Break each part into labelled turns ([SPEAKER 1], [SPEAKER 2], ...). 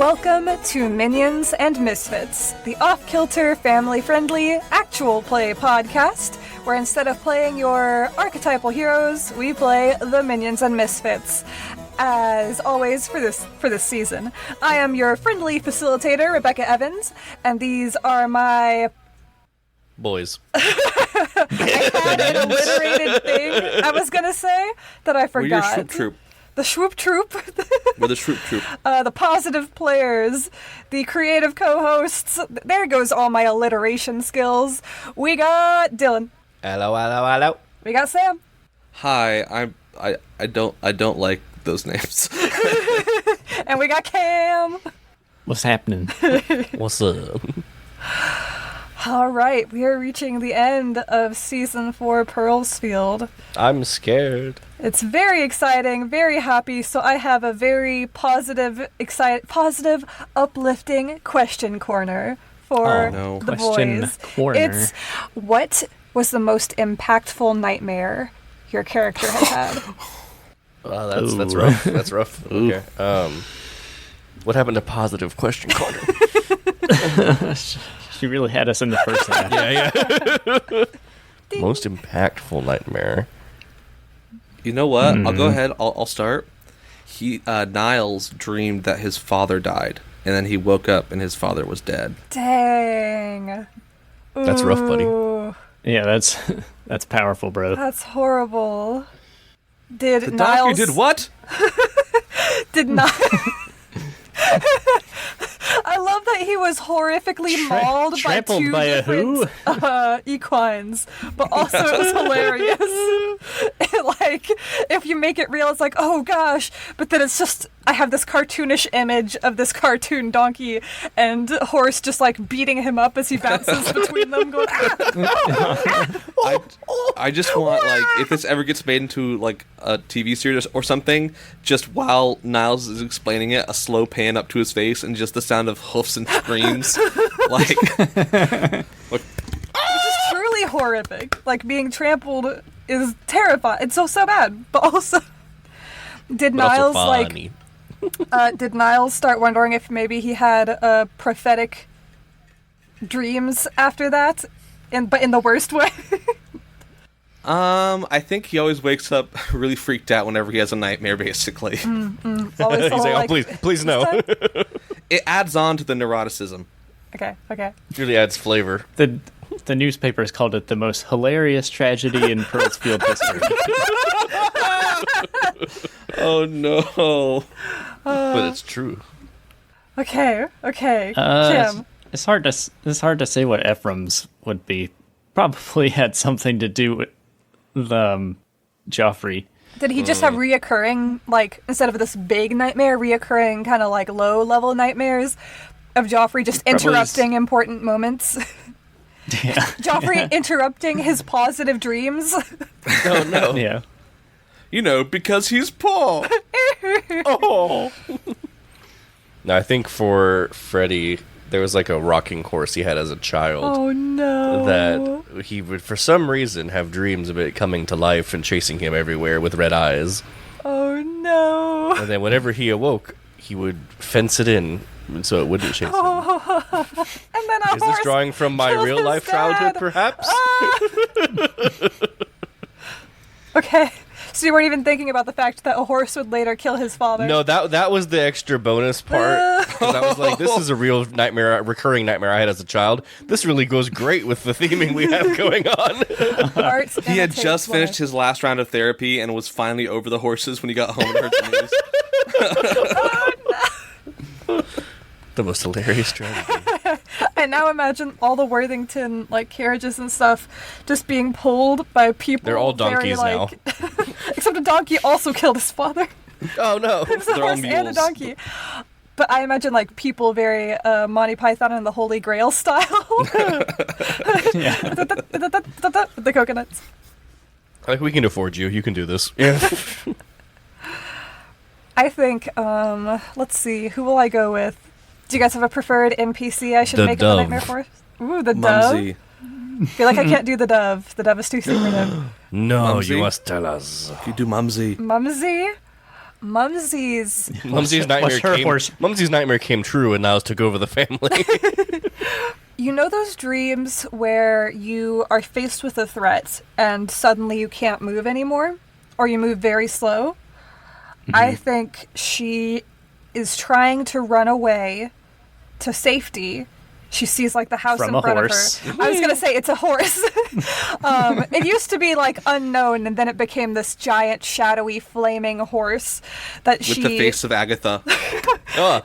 [SPEAKER 1] Welcome to Minions and Misfits, the off-kilter, family-friendly, actual play podcast, where instead of playing your archetypal heroes, we play the Minions and Misfits. As always for this season, I am your friendly facilitator, Rebecca Evans, and these are my...
[SPEAKER 2] boys.
[SPEAKER 1] I had an alliterated thing I was gonna say that I forgot.
[SPEAKER 3] We're your Swoop Troop.
[SPEAKER 1] The Swoop Troop.
[SPEAKER 3] We're the Swoop Troop.
[SPEAKER 1] The positive players, the creative co-hosts. There goes all my alliteration skills. We got Dylan.
[SPEAKER 2] Hello, hello, hello.
[SPEAKER 1] We got Sam.
[SPEAKER 3] Hi, I don't like those names.
[SPEAKER 1] And we got Cam.
[SPEAKER 4] What's happening?
[SPEAKER 2] What's up?
[SPEAKER 1] All right, we are reaching the end of Season 4 Pearlsfield.
[SPEAKER 2] I'm scared.
[SPEAKER 1] It's very exciting, very happy, so I have a very positive, uplifting question corner for the
[SPEAKER 4] question
[SPEAKER 1] boys.
[SPEAKER 4] Corner.
[SPEAKER 1] It's, what was the most impactful nightmare your character has had?
[SPEAKER 2] That's rough. That's rough. Okay. What happened to positive question corner?
[SPEAKER 4] She really had us in the first half.
[SPEAKER 2] Yeah. Most impactful nightmare.
[SPEAKER 3] You know what? I'll go ahead. I'll start. Niles dreamed that his father died, and then he woke up and his father was dead.
[SPEAKER 1] Dang.
[SPEAKER 2] That's rough, buddy.
[SPEAKER 1] Ooh,
[SPEAKER 4] Yeah, that's powerful, bro.
[SPEAKER 1] that's horrible. Did
[SPEAKER 3] The
[SPEAKER 1] Niles...
[SPEAKER 3] doctor did what?
[SPEAKER 1] Did not... I love that he was horrifically mauled by
[SPEAKER 4] trampled
[SPEAKER 1] two
[SPEAKER 4] by a
[SPEAKER 1] different equines, but also it was hilarious. Like, if you make it real, it's like, oh gosh, but then it's just, I have this cartoonish image of this cartoon donkey and horse just like beating him up as he bounces between them, going,
[SPEAKER 3] I just want, like, if this ever gets made into like a TV series or something, just while Niles is explaining it, a slow pan up to his face and just the sound of hoofs and screams, like
[SPEAKER 1] It's just truly horrific. Like, being trampled is terrifying. It's so bad, but also, did Niles
[SPEAKER 2] funny.
[SPEAKER 1] did Niles start wondering if maybe he had prophetic dreams after that, but in the worst way?
[SPEAKER 3] I think he always wakes up really freaked out whenever he has a nightmare, basically.
[SPEAKER 1] Always
[SPEAKER 2] He's like, oh, please no.
[SPEAKER 3] It adds on to the neuroticism.
[SPEAKER 1] Okay.
[SPEAKER 2] Really adds flavor.
[SPEAKER 4] The newspapers called it the most hilarious tragedy in Pearlsfield history.
[SPEAKER 3] Oh no.
[SPEAKER 2] But it's true.
[SPEAKER 1] Okay. Kim.
[SPEAKER 4] It's hard to say what Ephraim's would be. Probably had something to do with Joffrey.
[SPEAKER 1] Did he just have reoccurring, like, instead of this big nightmare, reoccurring kind of like low-level nightmares of Joffrey just interrupting important moments?
[SPEAKER 4] Yeah.
[SPEAKER 1] Joffrey interrupting his positive dreams?
[SPEAKER 2] Oh no.
[SPEAKER 4] Yeah.
[SPEAKER 3] You know, because he's poor. Oh.
[SPEAKER 2] No, I think for Freddy, there was like a rocking horse he had as a child.
[SPEAKER 1] Oh no.
[SPEAKER 2] That he would, for some reason, have dreams of it coming to life and chasing him everywhere with red eyes.
[SPEAKER 1] Oh no.
[SPEAKER 2] And then whenever he awoke, he would fence it in so it wouldn't chase him.
[SPEAKER 1] And then a
[SPEAKER 2] Is
[SPEAKER 1] horse
[SPEAKER 2] this drawing from my
[SPEAKER 1] killed
[SPEAKER 2] real
[SPEAKER 1] his
[SPEAKER 2] life
[SPEAKER 1] dad.
[SPEAKER 2] childhood, perhaps?
[SPEAKER 1] Okay. So you weren't even thinking about the fact that a horse would later kill his father?
[SPEAKER 2] No, that was the extra bonus part. 'Cause I was like, this is a real nightmare, a recurring nightmare I had as a child. This really goes great with the theming we have going on.
[SPEAKER 1] Arts
[SPEAKER 3] He had
[SPEAKER 1] imitates
[SPEAKER 3] just finished
[SPEAKER 1] life.
[SPEAKER 3] his last round of therapy and was finally over the horses when he got home and heard the news.
[SPEAKER 2] The most hilarious tragedy.
[SPEAKER 1] I now imagine all the Worthington like carriages and stuff just being pulled by people.
[SPEAKER 2] They're all
[SPEAKER 1] very,
[SPEAKER 2] donkeys now.
[SPEAKER 1] Except a donkey also killed his father.
[SPEAKER 2] Oh no.
[SPEAKER 1] It was a
[SPEAKER 3] They're all
[SPEAKER 1] horse and a
[SPEAKER 3] mules.
[SPEAKER 1] donkey. But I imagine like people very Monty Python and the Holy Grail style.
[SPEAKER 4] Yeah.
[SPEAKER 1] With the coconuts.
[SPEAKER 2] Like, we can afford you. You can do this.
[SPEAKER 1] I think, let's see, who will I go with? Do you guys have a preferred NPC I should
[SPEAKER 2] The
[SPEAKER 1] make
[SPEAKER 2] dove.
[SPEAKER 1] a nightmare for? Ooh, the
[SPEAKER 3] Mumsy.
[SPEAKER 1] dove? I feel like I can't do the dove. The dove is too secretive.
[SPEAKER 2] No,
[SPEAKER 3] Mumsy?
[SPEAKER 2] you must tell us.
[SPEAKER 3] You do Mumsy.
[SPEAKER 1] Mumsy? Mumsy's
[SPEAKER 2] Mumsy's nightmare came true, and Niles took over the family.
[SPEAKER 1] You know those dreams where you are faced with a threat and suddenly you can't move anymore? Or you move very slow? I think she is trying to run away to safety. She sees like the house
[SPEAKER 4] From
[SPEAKER 1] in
[SPEAKER 4] a
[SPEAKER 1] front
[SPEAKER 4] horse.
[SPEAKER 1] of her. I was going to say it's a horse. It used to be like unknown, and then it became this giant, shadowy, flaming horse that
[SPEAKER 3] With
[SPEAKER 1] she
[SPEAKER 3] the face of Agatha.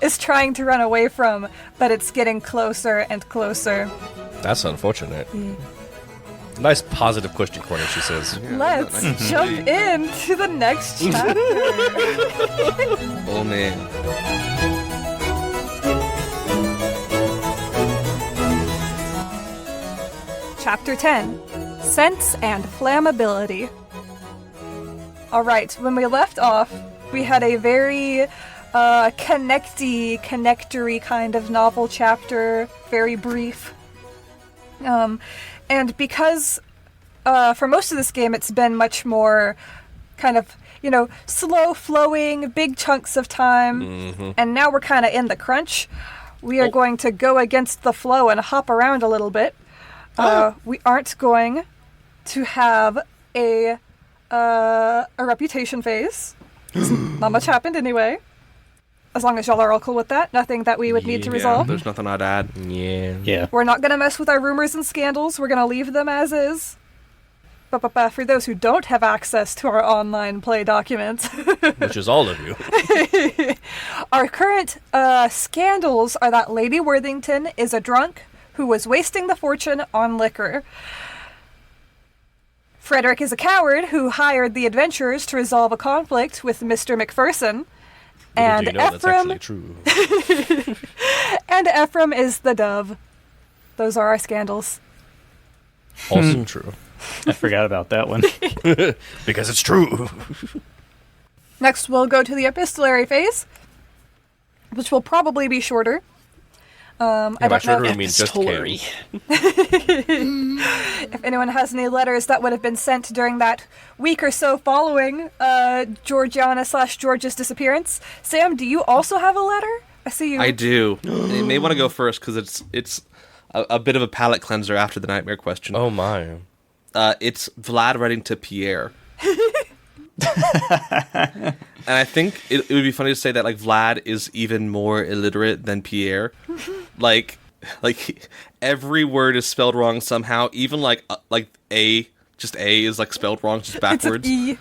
[SPEAKER 1] is trying to run away from, but it's getting closer and closer.
[SPEAKER 2] That's unfortunate. Nice positive question corner, she says.
[SPEAKER 1] Let's jump into the next chapter.
[SPEAKER 3] Oh, man.
[SPEAKER 1] Chapter 10, Sense and Flammability. Alright, when we left off, we had a very connectory kind of novel chapter, very brief. And because for most of this game it's been much more kind of, slow flowing, big chunks of time, and now we're kind of in the crunch, we are going to go against the flow and hop around a little bit. We aren't going to have a reputation phase. Not much happened anyway. As long as y'all are all cool with that. Nothing that we would need to resolve.
[SPEAKER 3] There's nothing I'd add.
[SPEAKER 4] Yeah.
[SPEAKER 1] We're not going to mess with our rumors and scandals. We're going to leave them as is. But for those who don't have access to our online play documents,
[SPEAKER 2] Which is all of you.
[SPEAKER 1] our current scandals are that Lady Worthington is a drunk who was wasting the fortune on liquor. Frederick is a coward who hired the adventurers to resolve a conflict with Mr. McPherson. And
[SPEAKER 2] Little do you know that's
[SPEAKER 1] Ephraim,
[SPEAKER 2] actually true.
[SPEAKER 1] and Ephraim is the dove. Those are our scandals.
[SPEAKER 2] Also true.
[SPEAKER 4] I forgot about that one.
[SPEAKER 2] Because it's true.
[SPEAKER 1] Next, we'll go to the epistolary phase, which will probably be shorter. I
[SPEAKER 2] By
[SPEAKER 1] don't know
[SPEAKER 2] shorter, I mean just
[SPEAKER 4] Epistolary.
[SPEAKER 1] if anyone has any letters that would have been sent during that week or so following Georgiana/George's disappearance. Sam, do you also have a letter? I see you.
[SPEAKER 3] I do. You may want to go first because it's a bit of a palate cleanser after the nightmare question.
[SPEAKER 2] Oh my.
[SPEAKER 3] It's Vlad writing to Pierre. And I think it would be funny to say that like Vlad is even more illiterate than Pierre. like every word is spelled wrong somehow. Even like A, just A is like spelled wrong, just backwards.
[SPEAKER 1] It's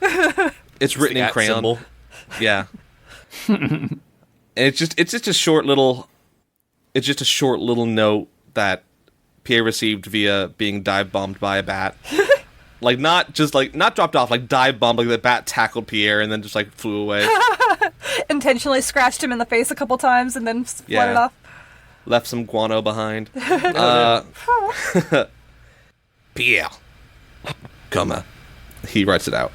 [SPEAKER 3] It's written in crayon.
[SPEAKER 2] Symbol.
[SPEAKER 3] Yeah. And it's just a short little note that Pierre received via being dive bombed by a bat. Like not dropped off, like dive bombed, like the bat tackled Pierre and then just like flew away.
[SPEAKER 1] intentionally scratched him in the face a couple times and then flooded off.
[SPEAKER 3] Left some guano behind. Pierre, comma. He writes it out.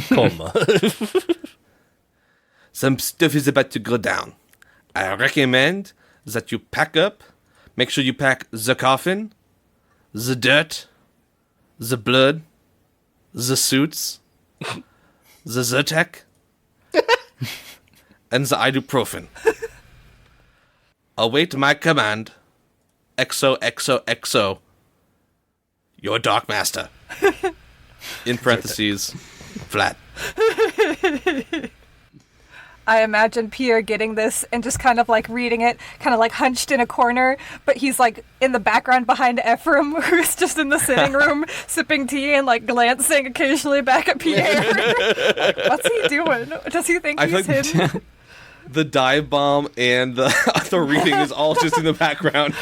[SPEAKER 2] Comma.
[SPEAKER 3] Some stuff is about to go down. I recommend that you pack up. Make sure you pack the coffin, the dirt, the blood, the suits, the Zyrtec, and the ibuprofen. Await my command. XOXOXO. Your Dark Master. In parentheses, flat.
[SPEAKER 1] I imagine Pierre getting this and just kind of like reading it, kind of like hunched in a corner, but he's like in the background behind Ephraim, who's just in the sitting room sipping tea and like glancing occasionally back at Pierre. Like, what's he doing? Does he think
[SPEAKER 3] I
[SPEAKER 1] he's
[SPEAKER 3] feel like
[SPEAKER 1] hidden?
[SPEAKER 3] The dive bomb and the reading is all just in the background.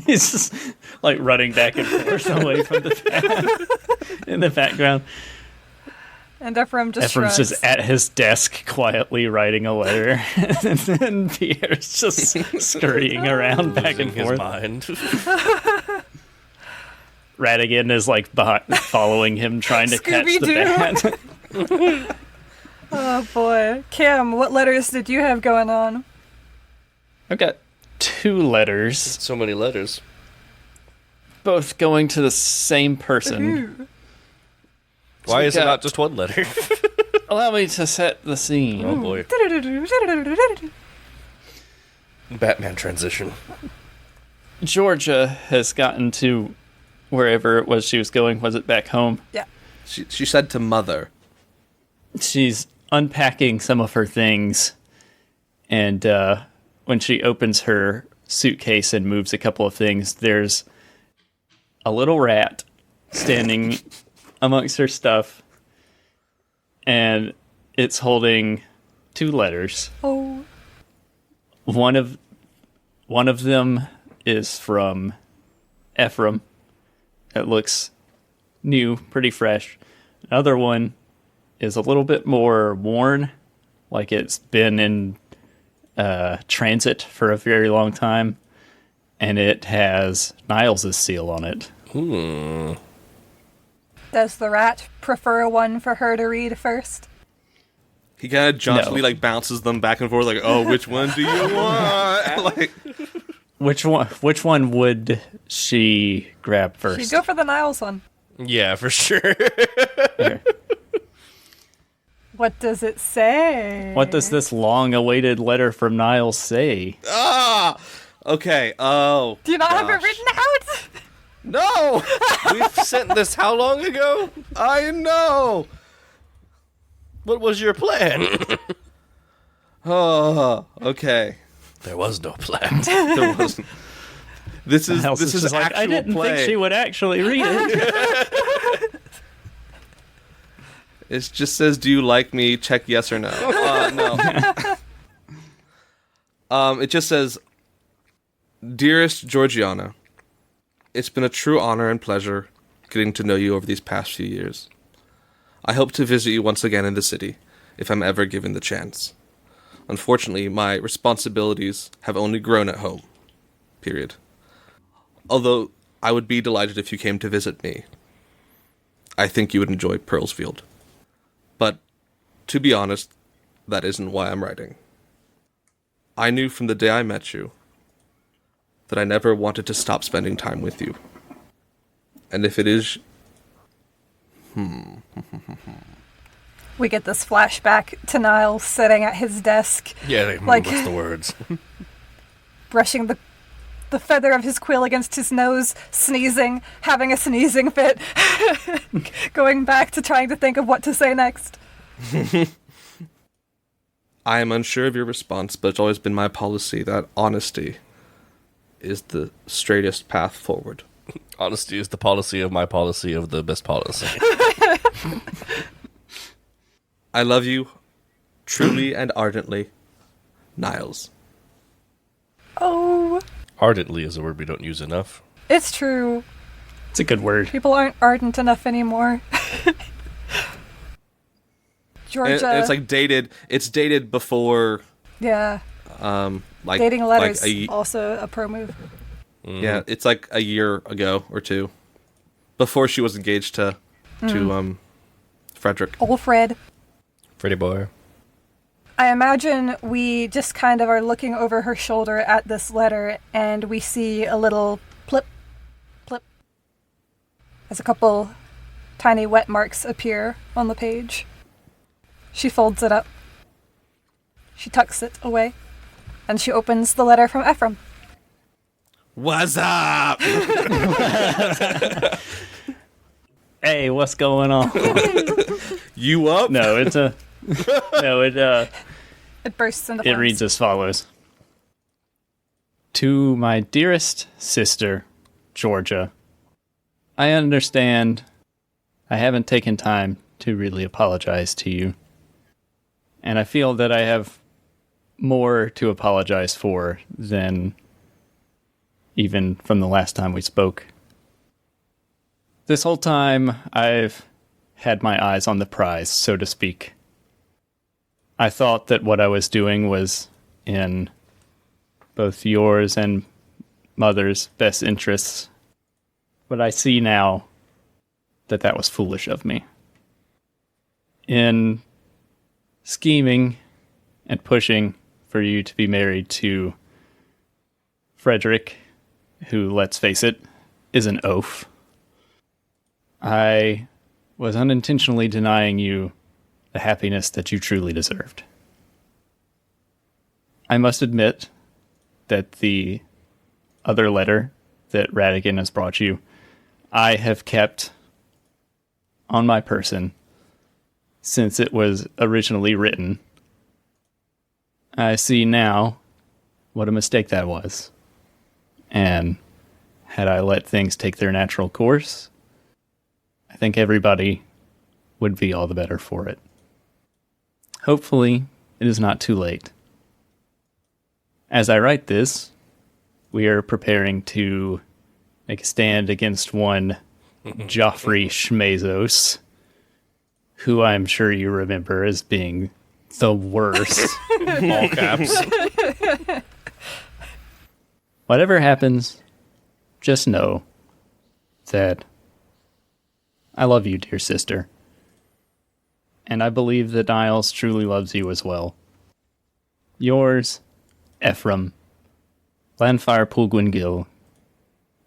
[SPEAKER 4] He's just like running back and forth away from the fan in the background.
[SPEAKER 1] And Ephraim just
[SPEAKER 4] Ephraim's
[SPEAKER 1] shrugs.
[SPEAKER 4] just at his desk quietly writing a letter, and then Pierre's just scurrying around back and
[SPEAKER 2] Losing his
[SPEAKER 4] forth.
[SPEAKER 2] mind.
[SPEAKER 4] Radigan is like following him, trying to catch the bat.
[SPEAKER 1] Oh boy. Cam, what letters did you have going on?
[SPEAKER 4] I've got 2 letters,
[SPEAKER 2] So many letters.
[SPEAKER 4] both going to the same person.
[SPEAKER 2] Why is it not just one letter?
[SPEAKER 4] Allow me to set the scene.
[SPEAKER 2] Oh boy. Batman transition.
[SPEAKER 4] Georgia has gotten to wherever it was she was going. Was it back home?
[SPEAKER 1] Yeah.
[SPEAKER 3] She said to Mother.
[SPEAKER 4] She's unpacking some of her things, and when she opens her suitcase and moves a couple of things, there's a little rat standing amongst her stuff, and it's holding 2 letters.
[SPEAKER 1] Oh.
[SPEAKER 4] One of them is from Ephraim. It looks new, pretty fresh. Another one is a little bit more worn, like it's been in transit for a very long time, and it has Niles' seal on it.
[SPEAKER 1] Does the rat prefer one for her to read first?
[SPEAKER 3] He kind of jauntily
[SPEAKER 4] No.
[SPEAKER 3] bounces them back and forth, like, "Oh, which one do you want?" Like,
[SPEAKER 4] Which one would she grab first?
[SPEAKER 1] She'd go for the Niles one.
[SPEAKER 2] Yeah, for sure.
[SPEAKER 4] Here.
[SPEAKER 1] What does it say?
[SPEAKER 4] What does this long-awaited letter from Niles say?
[SPEAKER 3] okay. Oh,
[SPEAKER 1] Do you not have it
[SPEAKER 3] gosh.
[SPEAKER 1] written out?
[SPEAKER 3] No,
[SPEAKER 2] We've sent this how long ago?
[SPEAKER 3] I know.
[SPEAKER 2] What was your plan?
[SPEAKER 3] Oh, okay.
[SPEAKER 2] There was no plan.
[SPEAKER 3] There wasn't. This is
[SPEAKER 4] Niles
[SPEAKER 3] this is
[SPEAKER 4] just like,
[SPEAKER 3] actual
[SPEAKER 4] I didn't
[SPEAKER 3] play.
[SPEAKER 4] think she would actually read it.
[SPEAKER 3] It just says, "Do you like me?" Check yes or no. No. It just says, "Dearest Georgiana, it's been a true honor and pleasure getting to know you over these past few years. I hope to visit you once again in the city, if I'm ever given the chance. Unfortunately, my responsibilities have only grown at home. Period. Although I would be delighted if you came to visit me. I think you would enjoy Pearlsfield. But, to be honest, that isn't why I'm writing. I knew from the day I met you that I never wanted to stop spending time with you. And if it is..."
[SPEAKER 1] We get this flashback to Niles sitting at his desk,
[SPEAKER 2] Yeah,
[SPEAKER 1] Like-
[SPEAKER 2] what's the words?
[SPEAKER 1] brushing the feather of his quill against his nose, sneezing, having a sneezing fit, going back to trying to think of what to say next.
[SPEAKER 3] I am unsure of your response, but it's always been my policy that honesty is the straightest path forward.
[SPEAKER 2] Honesty is the policy of my policy of the best policy.
[SPEAKER 3] I love you, truly and ardently, Niles."
[SPEAKER 1] Oh,
[SPEAKER 2] Ardently is a word we don't use enough.
[SPEAKER 1] it's true.
[SPEAKER 4] It's a good word.
[SPEAKER 1] People aren't ardent enough anymore. Georgia.
[SPEAKER 3] And it's like dated. It's dated before,
[SPEAKER 1] yeah,
[SPEAKER 3] like
[SPEAKER 1] dating letters,
[SPEAKER 3] Like
[SPEAKER 1] also a pro move.
[SPEAKER 3] yeah, it's like a year ago or two, before she was engaged to Frederick.
[SPEAKER 1] Old Fred.
[SPEAKER 2] Pretty boy.
[SPEAKER 1] I imagine we just kind of are looking over her shoulder at this letter, and we see a little plip, plip, as a couple tiny wet marks appear on the page. She folds it up. She tucks it away, and she opens the letter from Ephraim.
[SPEAKER 3] What's up?
[SPEAKER 4] Hey, what's going on?
[SPEAKER 3] You up?
[SPEAKER 4] No, it's a... No,
[SPEAKER 1] It bursts into
[SPEAKER 4] it
[SPEAKER 1] flames.
[SPEAKER 4] reads as follows. To my dearest sister, Georgia, I understand I haven't taken time to really apologize to you. And I feel that I have more to apologize for than even from the last time we spoke. This whole time, I've had my eyes on the prize, so to speak. I thought that what I was doing was in both yours and Mother's best interests, but I see now that that was foolish of me. In scheming and pushing for you to be married to Frederick, who, let's face it, is an oaf, I was unintentionally denying you the happiness that you truly deserved. I must admit that the other letter that Radigan has brought you, I have kept on my person since it was originally written. I see now what a mistake that was. And had I let things take their natural course, I think everybody would be all the better for it. Hopefully, it is not too late. As I write this, we are preparing to make a stand against one Joffrey Schmezos, who I'm sure you remember as being the worst.
[SPEAKER 2] All caps.
[SPEAKER 4] Whatever happens, just know that I love you, dear sister. And I believe that Niles truly loves you as well. Yours, Ephraim, Lanfire Pulgwingil,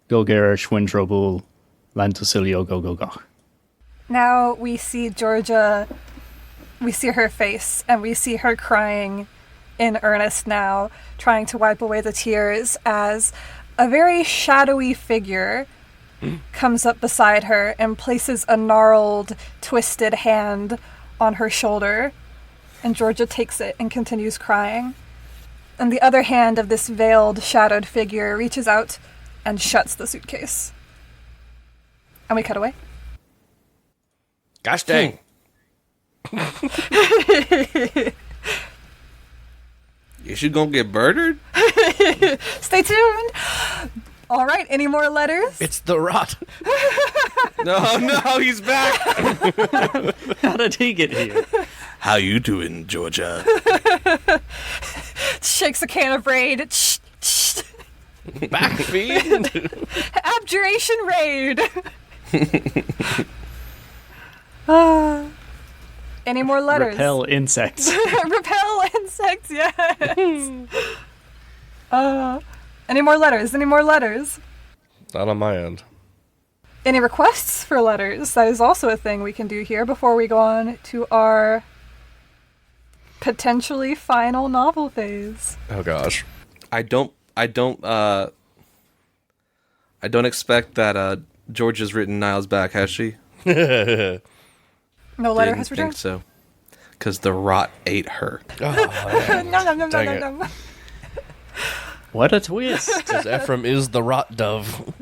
[SPEAKER 4] Gogera Schwindrobul, Lantosilio Gogogoch.
[SPEAKER 1] Now we see Georgia, we see her face, and we see her crying in earnest now, trying to wipe away the tears as a very shadowy figure comes up beside her and places a gnarled, twisted hand on her shoulder. And Georgia takes it and continues crying. And the other hand of this veiled, shadowed figure reaches out and shuts the suitcase. And we cut away.
[SPEAKER 2] Gosh dang.
[SPEAKER 3] You should go get murdered?
[SPEAKER 1] Stay tuned! All right, any more letters?
[SPEAKER 2] It's the rot.
[SPEAKER 3] No, he's back.
[SPEAKER 4] How did he get here?
[SPEAKER 3] How you doing, Georgia?
[SPEAKER 1] Shakes a can of raid.
[SPEAKER 2] Backfeed.
[SPEAKER 1] Abjuration raid! Any more letters?
[SPEAKER 4] Repel insects.
[SPEAKER 1] Repel insects, yes! Any more letters? Any more letters?
[SPEAKER 2] Not on my end.
[SPEAKER 1] Any requests for letters? That is also a thing we can do here before we go on to our potentially final novel phase.
[SPEAKER 2] Oh gosh.
[SPEAKER 3] I don't expect that Georgia's written Niles back, has she?
[SPEAKER 1] No letter has
[SPEAKER 3] Didn't
[SPEAKER 1] returned?
[SPEAKER 3] think so. Because the rot ate her.
[SPEAKER 2] Oh,
[SPEAKER 1] No, no, no, no,
[SPEAKER 2] Dang
[SPEAKER 1] no,
[SPEAKER 2] it.
[SPEAKER 1] no.
[SPEAKER 4] What a twist.
[SPEAKER 2] because Ephraim is the rot dove.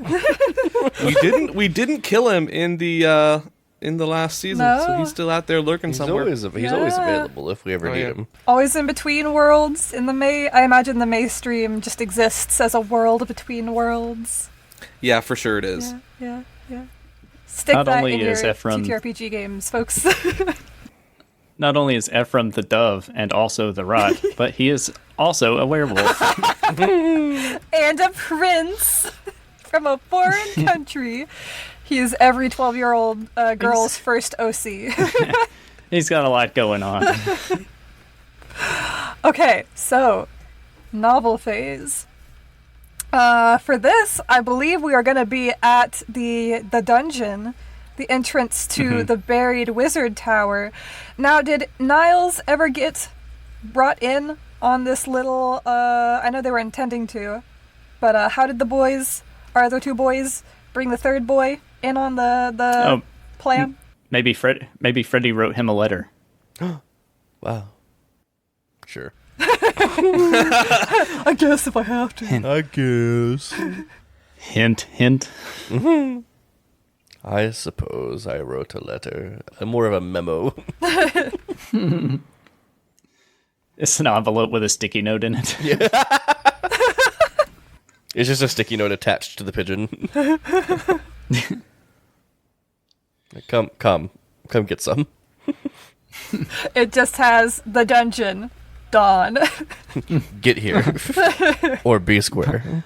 [SPEAKER 3] We didn't kill him in the last season, so
[SPEAKER 1] No.
[SPEAKER 3] he's still out there lurking
[SPEAKER 2] He's
[SPEAKER 3] somewhere.
[SPEAKER 2] always available if we ever need him.
[SPEAKER 1] Always in between worlds in the May. I imagine the May stream just exists as a world between worlds.
[SPEAKER 3] Yeah, for sure it is.
[SPEAKER 1] Yeah. Stick
[SPEAKER 4] Not
[SPEAKER 1] that
[SPEAKER 4] only
[SPEAKER 1] in your
[SPEAKER 4] is Ephraim-
[SPEAKER 1] TTRPG games, folks.
[SPEAKER 4] Not only is Ephraim the dove and also the rot, but he is also a werewolf.
[SPEAKER 1] And a prince from a foreign country. He is every 12-year-old girl's first OC.
[SPEAKER 4] He's got a lot going on.
[SPEAKER 1] Okay, so novel phase. For this, I believe we are going to be at the dungeon, the entrance to the buried wizard tower. Now, did Niles ever get brought in on this little? I know they were intending to, but how did our other two boys, bring the third boy in on the plan?
[SPEAKER 4] Maybe Freddie wrote him a letter.
[SPEAKER 2] Wow. Sure.
[SPEAKER 1] I guess if I have to.
[SPEAKER 2] I guess.
[SPEAKER 4] Hint, hint.
[SPEAKER 2] I suppose I wrote a letter. More of a memo.
[SPEAKER 4] It's an envelope with a sticky note in it.
[SPEAKER 2] It's just a sticky note attached to the pigeon. Come get some.
[SPEAKER 1] It just has the dungeon, Dawn.
[SPEAKER 2] Get here. Or be square.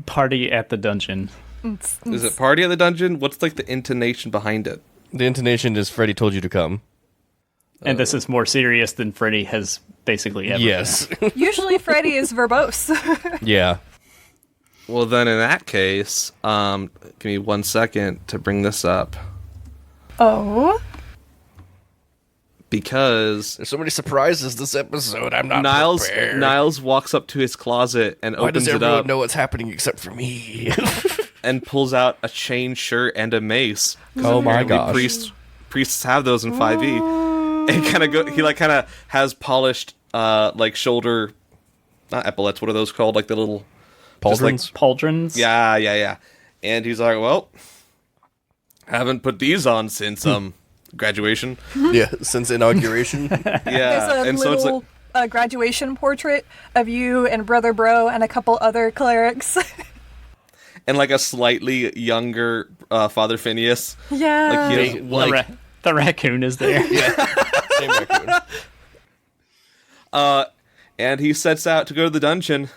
[SPEAKER 4] Party at the dungeon.
[SPEAKER 3] Is it party at the dungeon? What's like the intonation behind it?
[SPEAKER 2] The intonation is Freddie told you to come.
[SPEAKER 4] And this is more serious than Freddie has basically ever
[SPEAKER 2] Yes.
[SPEAKER 1] Usually Freddy is verbose.
[SPEAKER 2] Yeah.
[SPEAKER 3] Well, then in that case, give me 1 second to bring this up.
[SPEAKER 1] Oh?
[SPEAKER 3] Because
[SPEAKER 2] There's so many surprises this episode. I'm not prepared.
[SPEAKER 3] Niles walks up to his closet and
[SPEAKER 2] Why
[SPEAKER 3] opens
[SPEAKER 2] does
[SPEAKER 3] it
[SPEAKER 2] everyone
[SPEAKER 3] up
[SPEAKER 2] know what's happening except for me?
[SPEAKER 3] and pulls out a chain shirt and a mace.
[SPEAKER 2] Oh my
[SPEAKER 3] Apparently
[SPEAKER 2] gosh.
[SPEAKER 3] Priests have those in 5e. And he kind of has polished like shoulder, not epaulets. What are those called? Like the little
[SPEAKER 2] Pauldrons?
[SPEAKER 4] Pauldrons?
[SPEAKER 3] Yeah. And he's like, well, haven't put these on since graduation.
[SPEAKER 2] Yeah, since inauguration.
[SPEAKER 3] Yeah,
[SPEAKER 1] There's a
[SPEAKER 3] and so it's
[SPEAKER 1] little
[SPEAKER 3] like,
[SPEAKER 1] graduation portrait of you and Brother Bro and a couple other clerics.
[SPEAKER 3] and like a slightly younger Father Phineas.
[SPEAKER 1] Yeah.
[SPEAKER 3] Like, he has, like,
[SPEAKER 4] The raccoon is there.
[SPEAKER 2] Same raccoon.
[SPEAKER 3] and he sets out to go to the dungeon.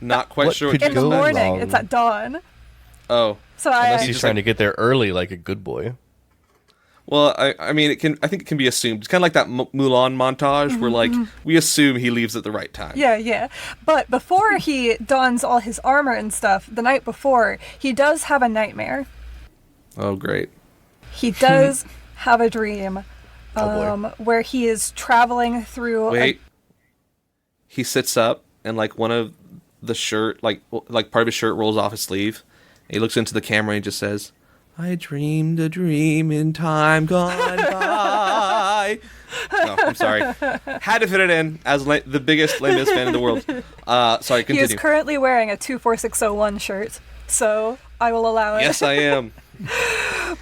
[SPEAKER 3] Not quite
[SPEAKER 2] What
[SPEAKER 3] sure
[SPEAKER 2] could
[SPEAKER 3] what
[SPEAKER 1] In the
[SPEAKER 2] go
[SPEAKER 1] morning.
[SPEAKER 2] wrong?
[SPEAKER 1] It's at dawn.
[SPEAKER 3] Oh.
[SPEAKER 1] So
[SPEAKER 2] Unless
[SPEAKER 1] I
[SPEAKER 2] he's trying to get there early like a good boy.
[SPEAKER 3] Well, I mean, I think it can be assumed. It's kind of like that Mulan montage where, like, we assume he leaves at the right time.
[SPEAKER 1] Yeah. But before he dons all his armor and stuff, the night before, he does have a nightmare.
[SPEAKER 3] Oh, great.
[SPEAKER 1] He does have a dream
[SPEAKER 2] Oh, boy.
[SPEAKER 1] where he is traveling through
[SPEAKER 3] Wait. He sits up and, like, one of the shirt, like part of his shirt rolls off his sleeve. And he looks into the camera and he just says, I dreamed a dream in time gone by. No, I'm sorry. Had to fit it in as the biggest Les Mis fan in the world. Sorry,
[SPEAKER 1] He
[SPEAKER 3] continue.
[SPEAKER 1] is currently wearing a 24601 shirt, so I will allow it.
[SPEAKER 3] Yes, I am.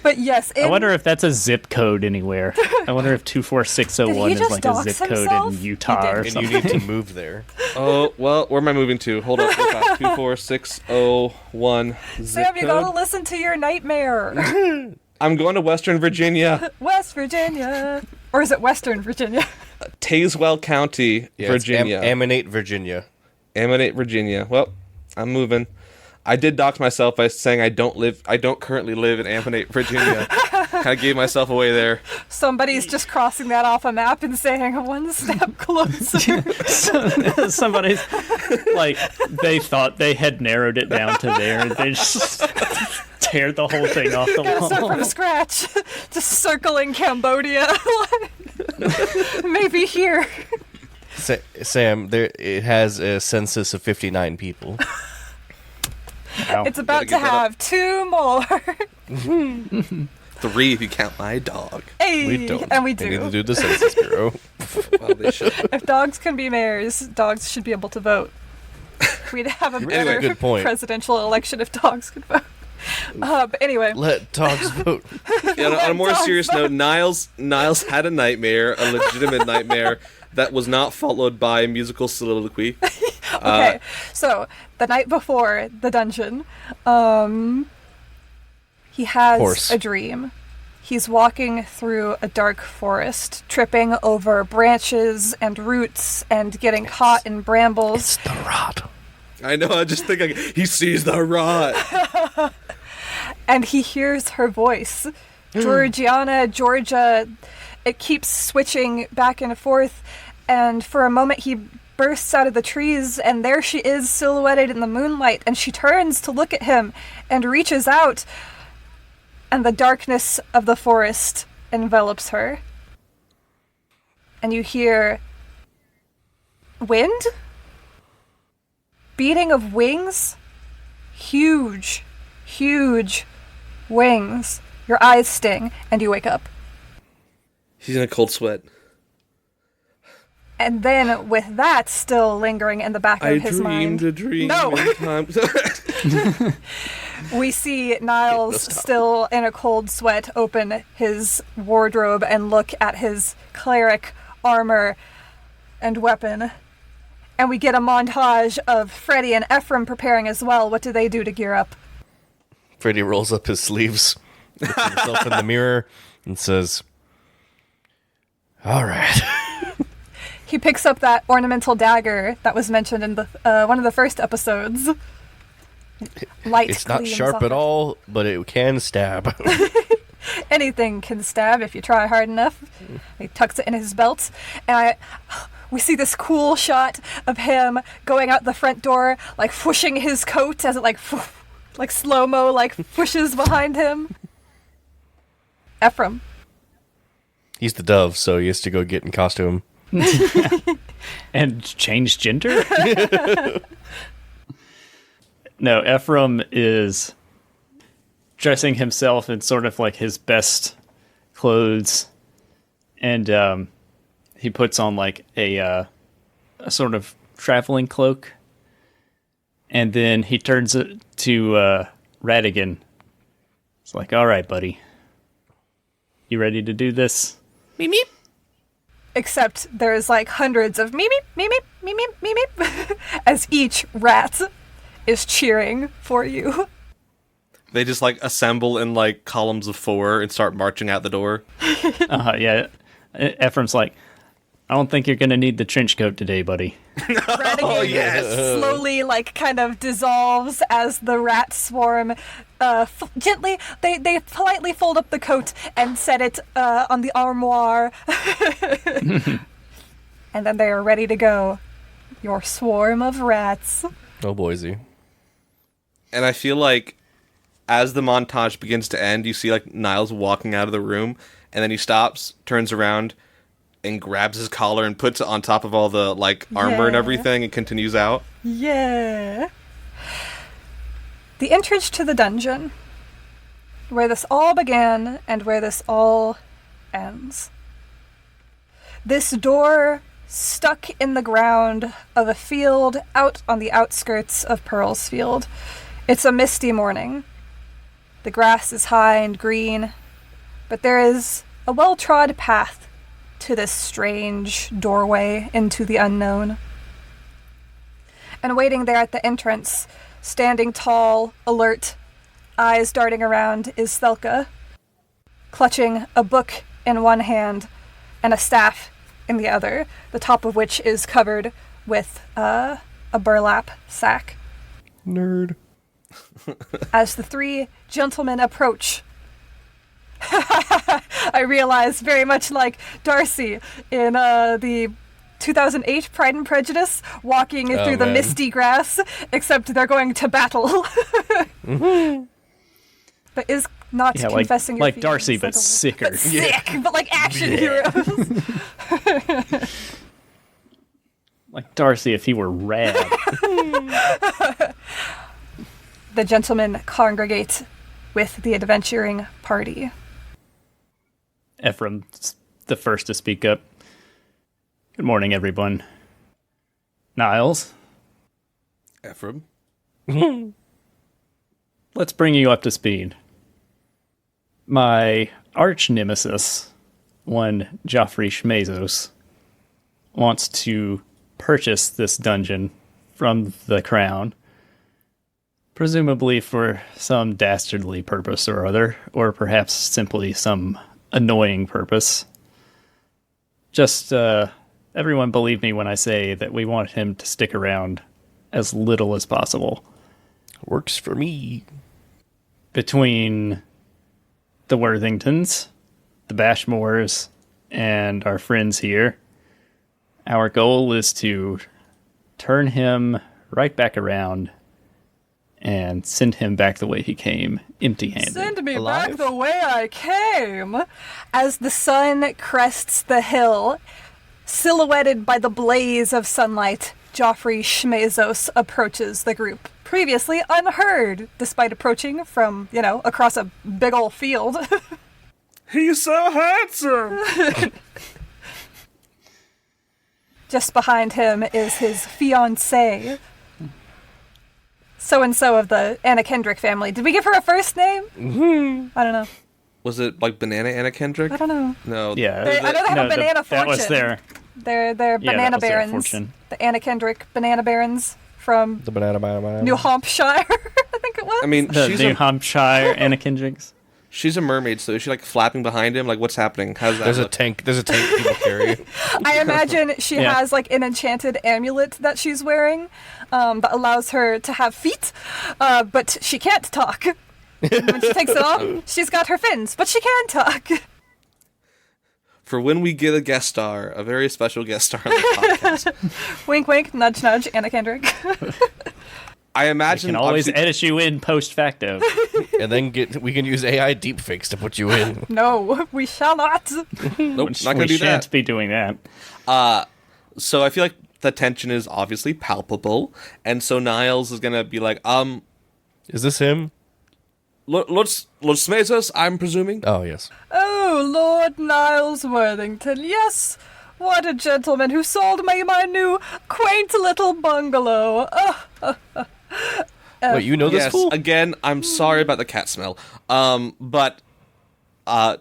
[SPEAKER 1] But yes,
[SPEAKER 4] I wonder if that's a zip code anywhere. I wonder if 24601
[SPEAKER 1] Did he
[SPEAKER 4] is
[SPEAKER 1] just
[SPEAKER 4] like a
[SPEAKER 1] dox
[SPEAKER 4] zip code
[SPEAKER 1] himself?
[SPEAKER 4] in
[SPEAKER 1] He
[SPEAKER 4] Utah
[SPEAKER 1] did.
[SPEAKER 4] or
[SPEAKER 2] And you
[SPEAKER 4] something.
[SPEAKER 2] need to move there.
[SPEAKER 3] Oh, well, where am I moving to? Hold up. 24601 zip
[SPEAKER 1] Sam, you
[SPEAKER 3] code.
[SPEAKER 1] gotta listen to your nightmare.
[SPEAKER 3] I'm going to Western Virginia.
[SPEAKER 1] West Virginia. Or is it Western Virginia?
[SPEAKER 3] Tazewell County,
[SPEAKER 2] Yeah,
[SPEAKER 3] Virginia.
[SPEAKER 2] It's Ammonate, Virginia.
[SPEAKER 3] Ammonate, Virginia. Well, I'm moving. I did dox myself by saying I don't currently live in Ammonate, Virginia. Kind of gave myself away there.
[SPEAKER 1] Somebody's just crossing that off a map and saying one step closer.
[SPEAKER 4] Somebody's like, they thought they had narrowed it down to there, and they just tear the whole thing off the
[SPEAKER 1] Gotta start
[SPEAKER 4] wall.
[SPEAKER 1] from scratch. Just circling Cambodia. Maybe here.
[SPEAKER 2] Sam, it has a census of 59 people.
[SPEAKER 4] Wow.
[SPEAKER 1] It's about to
[SPEAKER 3] get that up.
[SPEAKER 1] have 2 more.
[SPEAKER 3] 3 if you count my dog.
[SPEAKER 1] Hey,
[SPEAKER 2] We don't.
[SPEAKER 1] and we
[SPEAKER 2] They need to
[SPEAKER 1] do.
[SPEAKER 2] do the Census Bureau.
[SPEAKER 3] Well, they should.
[SPEAKER 1] If dogs can be mayors, dogs should be able to vote. We'd have a better
[SPEAKER 2] good point.
[SPEAKER 1] presidential election if dogs could vote. But anyway,
[SPEAKER 2] Let dogs vote.
[SPEAKER 3] Yeah, on a more
[SPEAKER 1] Dogs
[SPEAKER 3] serious
[SPEAKER 1] vote.
[SPEAKER 3] note, Niles had a nightmare, a legitimate nightmare, that was not followed by a musical soliloquy.
[SPEAKER 1] okay. So the night before the dungeon, he has
[SPEAKER 2] Horse.
[SPEAKER 1] a dream. He's walking through a dark forest, tripping over branches and roots and getting caught in brambles.
[SPEAKER 2] The rot.
[SPEAKER 3] I know, I just think he sees the rot.
[SPEAKER 1] And he hears her voice. Georgiana, Georgia. It keeps switching back and forth. And for a moment, he bursts out of the trees, and there she is silhouetted in the moonlight. And she turns to look at him and reaches out. And the darkness of the forest envelops her. And you hear wind? Beating of wings? Huge, huge wings. Your eyes sting, and you wake up.
[SPEAKER 3] He's in a cold sweat.
[SPEAKER 1] And then, with that still lingering in the back of
[SPEAKER 3] I
[SPEAKER 1] his
[SPEAKER 3] dreamed
[SPEAKER 1] mind,
[SPEAKER 3] a dream
[SPEAKER 1] No.
[SPEAKER 3] in time.
[SPEAKER 1] we see Niles still in a cold sweat open his wardrobe and look at his cleric armor and weapon. And we get a montage of Freddy and Ephraim preparing as well. What do they do to gear up?
[SPEAKER 2] Freddy rolls up his sleeves, looks at himself in the mirror, and says, "All right."
[SPEAKER 1] He picks up that ornamental dagger that was mentioned in the one of the first episodes. Light
[SPEAKER 2] It's not
[SPEAKER 1] gleams
[SPEAKER 2] sharp
[SPEAKER 1] off
[SPEAKER 2] at
[SPEAKER 1] it.
[SPEAKER 2] all, but it can stab.
[SPEAKER 1] Anything can stab if you try hard enough. He tucks it in his belt, and we see this cool shot of him going out the front door, like whooshing his coat as it like slow-mo, like whooshes behind him. Ephraim.
[SPEAKER 2] He's the dove, so he has to go get in costume.
[SPEAKER 4] And change gender? No, Ephraim is dressing himself in sort of like his best clothes, and he puts on like a sort of traveling cloak, and then he turns it to Radigan. It's like, all right, buddy, you ready to do this?
[SPEAKER 3] Meep meep.
[SPEAKER 1] Except there's like hundreds of meep meep, meep meep, meep meep, meep meep, as each rat is cheering for you.
[SPEAKER 3] They just like assemble in like columns of 4 and start marching out the door.
[SPEAKER 4] Yeah. Ephraim's like, I don't think you're going to need the trench coat today, buddy.
[SPEAKER 1] Radigan slowly, like, kind of dissolves as the rat swarm gently, they politely fold up the coat and set it on the armoire. And then they are ready to go. Your swarm of rats.
[SPEAKER 2] Oh, Boise.
[SPEAKER 3] And I feel like as the montage begins to end, you see like Niles walking out of the room, and then he stops, turns around, and grabs his collar and puts it on top of all the like armor and everything, and continues out.
[SPEAKER 1] Yeah. The entrance to the dungeon, where this all began and where this all ends. This door stuck in the ground of a field out on the outskirts of Pearlsfield. It's a misty morning. The grass is high and green, but there is a well-trod path to this strange doorway into the unknown. And waiting there at the entrance, standing tall, alert, eyes darting around, is Thelka, clutching a book in one hand and a staff in the other, the top of which is covered with a burlap sack.
[SPEAKER 2] Nerd.
[SPEAKER 1] As the 3 gentlemen approach, I realize very much like Darcy in the 2008 Pride and Prejudice, walking through the misty grass, except they're going to battle. Mm-hmm. But is not confessing your
[SPEAKER 4] like
[SPEAKER 1] feelings.
[SPEAKER 4] Darcy, but sicker.
[SPEAKER 1] But sick, but like action heroes.
[SPEAKER 4] Like Darcy if he were rad.
[SPEAKER 1] The gentlemen congregate with the adventuring party.
[SPEAKER 4] Ephraim's the first to speak up. Good morning, everyone. Niles,
[SPEAKER 3] Ephraim.
[SPEAKER 4] let's bring you up to speed. My arch nemesis, one Joffrey Schmezos, wants to purchase this dungeon from the crown, presumably for some dastardly purpose or other, or perhaps simply some annoying purpose. Just, everyone believe me when I say that we want him to stick around as little as possible.
[SPEAKER 2] Works for me.
[SPEAKER 4] Between the Worthingtons, the Bashmores, and our friends here, our goal is to turn him right back around and send him back the way he came, empty-handed.
[SPEAKER 1] Send me
[SPEAKER 2] Alive?
[SPEAKER 1] back the way I came! As the sun crests the hill, silhouetted by the blaze of sunlight, Joffrey Schmezos approaches the group. Previously unheard, despite approaching from, across a big old field.
[SPEAKER 3] He's so handsome!
[SPEAKER 1] Just behind him is his fiancée. So-and-so of the Anna Kendrick family. Did we give her a first name? Mm-hmm. I don't know.
[SPEAKER 3] Was it like Banana Anna Kendrick?
[SPEAKER 1] I don't know.
[SPEAKER 3] No.
[SPEAKER 4] Yeah.
[SPEAKER 1] I know they have a banana fortune.
[SPEAKER 4] That was their...
[SPEAKER 1] They're
[SPEAKER 4] Yeah,
[SPEAKER 1] banana
[SPEAKER 4] that was their
[SPEAKER 1] barons.
[SPEAKER 4] fortune.
[SPEAKER 1] The Anna Kendrick banana barons from
[SPEAKER 2] The banana.
[SPEAKER 1] New Hampshire, I think it was.
[SPEAKER 3] I mean,
[SPEAKER 4] The New Hampshire Anna Kendricks.
[SPEAKER 3] she's a mermaid, so is she like flapping behind him? Like, what's happening? How's that
[SPEAKER 2] There's a
[SPEAKER 3] look?
[SPEAKER 2] tank people carry.
[SPEAKER 1] I imagine she
[SPEAKER 4] Yeah.
[SPEAKER 1] has like an enchanted amulet that she's wearing that allows her to have feet, but she can't talk. When she takes it off, she's got her fins, but she can talk.
[SPEAKER 3] For when we get a guest star, a very special guest star on the podcast.
[SPEAKER 1] Wink, wink, nudge, nudge, Anna Kendrick.
[SPEAKER 3] I
[SPEAKER 4] We
[SPEAKER 3] imagine
[SPEAKER 4] can always
[SPEAKER 3] obviously-
[SPEAKER 4] edit you in post facto.
[SPEAKER 2] And then we can use AI deepfakes to put you in.
[SPEAKER 1] No, we shall not.
[SPEAKER 3] Nope, not gonna
[SPEAKER 4] we
[SPEAKER 3] do
[SPEAKER 4] shan't
[SPEAKER 3] that.
[SPEAKER 4] be doing that.
[SPEAKER 3] So I feel like the tension is obviously palpable, and so Niles is gonna be like,
[SPEAKER 2] Is this him?
[SPEAKER 3] Lord Schmezos, I'm presuming.
[SPEAKER 2] Oh, yes.
[SPEAKER 1] Oh, Lord Niles Worthington, yes. What a gentleman who sold me my new quaint little bungalow.
[SPEAKER 2] Wait, you know this
[SPEAKER 3] Yes,
[SPEAKER 2] fool?
[SPEAKER 3] again, I'm sorry about the cat smell. But
[SPEAKER 1] Oh,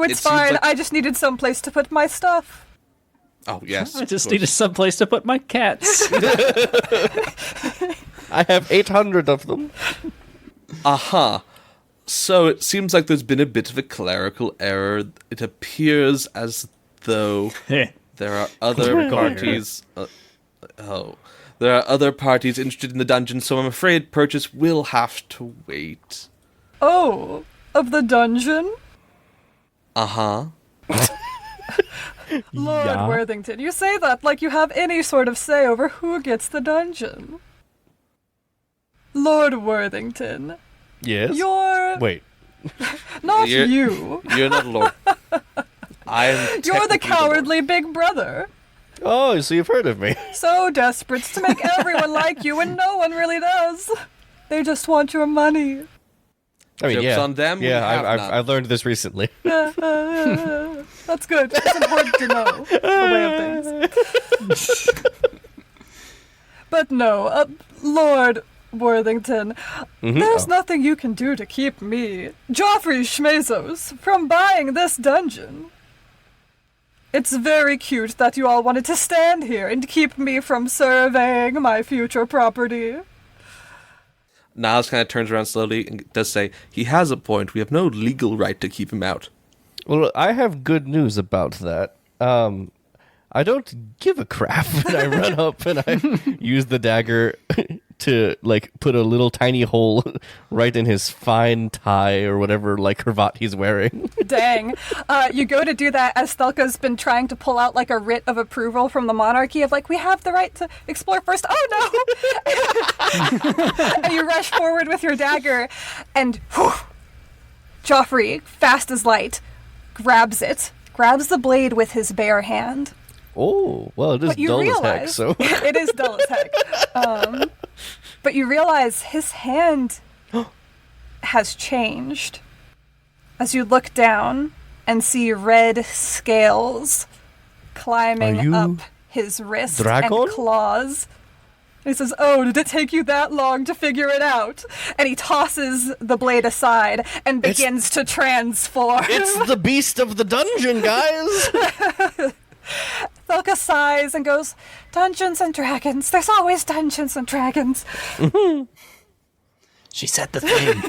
[SPEAKER 1] it's
[SPEAKER 3] It seems
[SPEAKER 1] fine.
[SPEAKER 3] like-
[SPEAKER 1] I just needed some place to put my stuff.
[SPEAKER 3] oh yes,
[SPEAKER 4] I
[SPEAKER 3] of
[SPEAKER 4] just
[SPEAKER 3] course.
[SPEAKER 4] needed some place to put my cats.
[SPEAKER 2] I have 800 of them.
[SPEAKER 3] So it seems like there's been a bit of a clerical error. It appears as though there are other parties. There are other parties interested in the dungeon, so I'm afraid purchase will have to wait.
[SPEAKER 1] Oh, of the dungeon?
[SPEAKER 3] Uh-huh.
[SPEAKER 1] Lord
[SPEAKER 4] Yeah.
[SPEAKER 1] Worthington, you say that like you have any sort of say over who gets the dungeon. Lord Worthington,
[SPEAKER 2] Yes?
[SPEAKER 1] you're...
[SPEAKER 2] Wait.
[SPEAKER 1] Not
[SPEAKER 3] You're-
[SPEAKER 1] you.
[SPEAKER 3] You're not a lord. I'm
[SPEAKER 1] You're the
[SPEAKER 3] technically
[SPEAKER 1] cowardly big brother.
[SPEAKER 2] Oh, so you've heard of me.
[SPEAKER 1] So desperate to make everyone like you, and no one really does. They just want your money.
[SPEAKER 2] I mean,
[SPEAKER 3] Joke's
[SPEAKER 2] yeah.
[SPEAKER 3] on them, we
[SPEAKER 2] Yeah,
[SPEAKER 3] have
[SPEAKER 2] I've
[SPEAKER 3] none.
[SPEAKER 2] I've learned this recently.
[SPEAKER 1] That's good. It's important to know the way of things. But no, Lord Worthington, there's nothing you can do to keep me, Joffrey Schmezos, from buying this dungeon. It's very cute that you all wanted to stand here and keep me from surveying my future property.
[SPEAKER 3] Niles kind of turns around slowly and does say, he has a point. We have no legal right to keep him out.
[SPEAKER 2] Well, I have good news about that. I don't give a crap. And I run up and I use the dagger to, like, put a little tiny hole right in his fine tie or whatever, like, cravat he's wearing.
[SPEAKER 1] Dang. You go to do that as Thelka's been trying to pull out like a writ of approval from the monarchy of like, we have the right to explore first. Oh no! And you rush forward with your dagger and whew, Joffrey, fast as light, grabs the blade with his bare hand.
[SPEAKER 2] Oh, well, it is
[SPEAKER 1] But you
[SPEAKER 2] dull as heck,
[SPEAKER 1] realize
[SPEAKER 2] so...
[SPEAKER 1] it is dull as heck. But you realize his hand has changed as you look down and see red scales climbing
[SPEAKER 2] Are you
[SPEAKER 1] up his wrist
[SPEAKER 2] Dragon?
[SPEAKER 1] and claws. He says, "Oh, did it take you that long to figure it out?" And he tosses the blade aside and begins to transform.
[SPEAKER 2] It's the beast of the dungeon, guys!
[SPEAKER 1] Thelka sighs and goes, "Dungeons and Dragons. There's always Dungeons and Dragons."
[SPEAKER 4] She said the thing.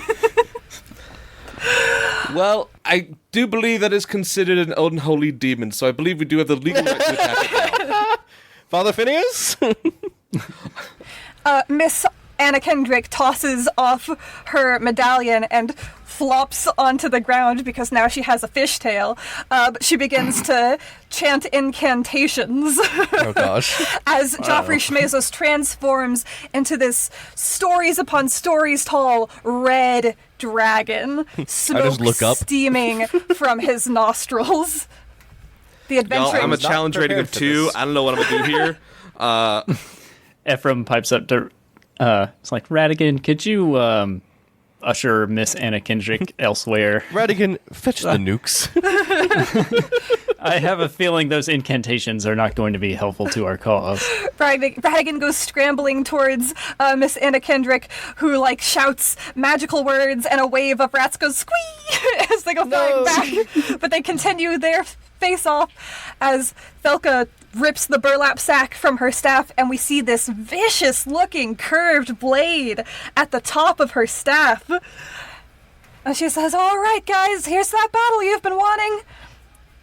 [SPEAKER 3] Well, I do believe that is considered an unholy demon, so I believe we do have the legal right to attack it now.
[SPEAKER 2] Father Phineas?
[SPEAKER 1] Miss Anna Kendrick tosses off her medallion and flops onto the ground because now she has a fishtail. But she begins to chant incantations
[SPEAKER 2] Oh, gosh.
[SPEAKER 1] as Joffrey Schmezos transforms into this stories upon stories tall red dragon, smoke
[SPEAKER 2] look up.
[SPEAKER 1] steaming from his nostrils. The
[SPEAKER 3] Y'all,
[SPEAKER 1] adventuring
[SPEAKER 3] I'm a
[SPEAKER 2] not
[SPEAKER 3] challenge rating of
[SPEAKER 2] prepared for
[SPEAKER 3] 2.
[SPEAKER 2] this.
[SPEAKER 3] I don't know what I'm going to do here.
[SPEAKER 4] Ephraim pipes up to. It's like, Radigan, could you usher Miss Anna Kendrick elsewhere?
[SPEAKER 2] Radigan, fetch the nukes.
[SPEAKER 4] I have a feeling those incantations are not going to be helpful to our cause.
[SPEAKER 1] Radigan goes scrambling towards Miss Anna Kendrick, who like shouts magical words, and a wave of rats goes squee as they go flying back. But they continue their face-off as Thelka rips the burlap sack from her staff, and we see this vicious-looking curved blade at the top of her staff. And she says, "All right, guys, here's that battle you've been wanting."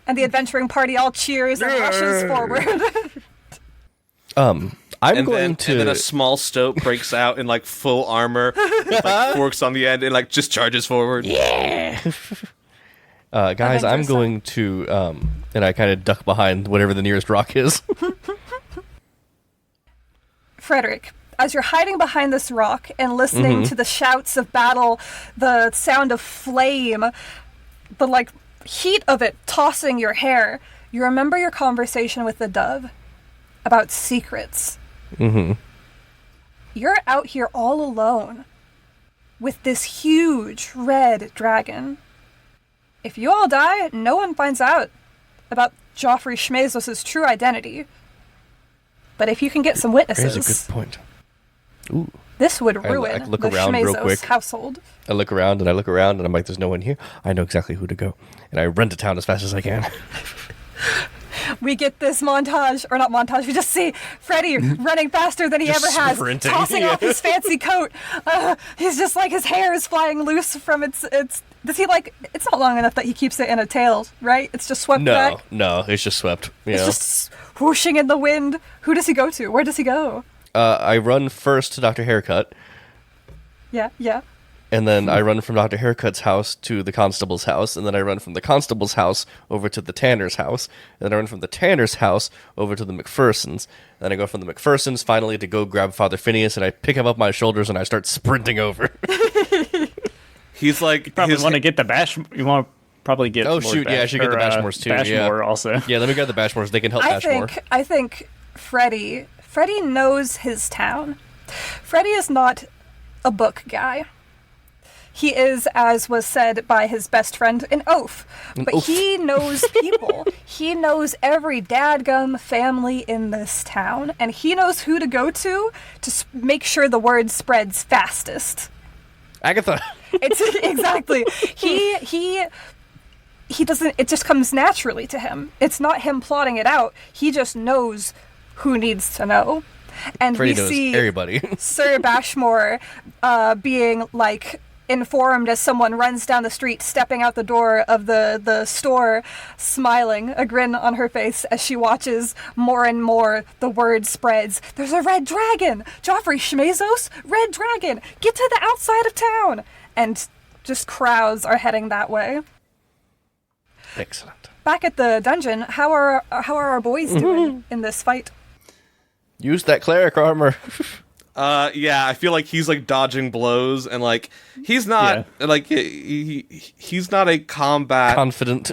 [SPEAKER 1] And the adventuring party all cheers and rushes forward.
[SPEAKER 2] I'm
[SPEAKER 3] And
[SPEAKER 2] going
[SPEAKER 3] then,
[SPEAKER 2] to...
[SPEAKER 3] and then a small stoat breaks out in like full armor, with, like forks on the end, and like just charges forward.
[SPEAKER 2] guys, I'm
[SPEAKER 1] Avengers
[SPEAKER 2] going to... and I kind of duck behind whatever the nearest rock is.
[SPEAKER 1] Frederick, as you're hiding behind this rock and listening to the shouts of battle, the sound of flame, the like heat of it tossing your hair, you remember your conversation with the dove about secrets. You're out here all alone with this huge red dragon. If you all die, no one finds out about Joffrey Schmezos' true identity. But if you can get some witnesses...
[SPEAKER 2] There's a good point. Ooh.
[SPEAKER 1] This would ruin
[SPEAKER 2] I look
[SPEAKER 1] the
[SPEAKER 2] around real
[SPEAKER 1] Schmezos
[SPEAKER 2] quick.
[SPEAKER 1] household.
[SPEAKER 2] I look around, and I'm like, there's no one here. I know exactly who to go. And I run to town as fast as I can.
[SPEAKER 1] We get this montage, or not montage, we just see Freddy running faster than he
[SPEAKER 2] Just
[SPEAKER 1] ever has,
[SPEAKER 2] sprinting,
[SPEAKER 1] tossing off his fancy coat. He's just like, his hair is flying loose from its, does he like, it's not long enough that he keeps it in a tail, right? It's just swept back.
[SPEAKER 2] No, it's just swept.
[SPEAKER 1] It's just whooshing in the wind. Who does he go to? Where does he go?
[SPEAKER 2] I run first to Dr. Haircut.
[SPEAKER 1] Yeah.
[SPEAKER 2] And then I run from Dr. Haircut's house to the constable's house, and then I run from the constable's house over to the tanner's house, and then I run from the tanner's house over to the McPhersons. Then I go from the McPhersons finally to go grab Father Phineas, and I pick him up my shoulders and I start sprinting over.
[SPEAKER 3] He's like,
[SPEAKER 4] Probably want to get the bash. You want to probably get.
[SPEAKER 2] Oh,
[SPEAKER 4] Lord
[SPEAKER 2] shoot, yeah, I should get the Bashmores too.
[SPEAKER 4] Bashmore also.
[SPEAKER 2] Yeah, let me grab the Bashmores. They can help Bashmore.
[SPEAKER 1] I think Freddy knows his town. Freddy is not a book guy. He is, as was said by his best friend, an oaf. But he knows people. He knows every dadgum family in this town. And he knows who to go to make sure the word spreads fastest.
[SPEAKER 2] Agatha!
[SPEAKER 1] It's exactly. He doesn't, it just comes naturally to him. It's not him plotting it out. He just knows who needs to know. And
[SPEAKER 2] Freddy
[SPEAKER 1] we
[SPEAKER 2] knows
[SPEAKER 1] see
[SPEAKER 2] everybody.
[SPEAKER 1] Sir Bashmore being like informed as someone runs down the street, stepping out the door of the store, smiling, a grin on her face as she watches more and more the word spreads. There's a red dragon! Joffrey Schmezos, red dragon! Get to the outside of town! And just crowds are heading that way.
[SPEAKER 2] Excellent.
[SPEAKER 1] Back at the dungeon, how are our boys doing in this fight?
[SPEAKER 2] Use that cleric armor.
[SPEAKER 3] Yeah, I feel like he's like dodging blows, and like he's not like he's not a combat
[SPEAKER 2] Confident.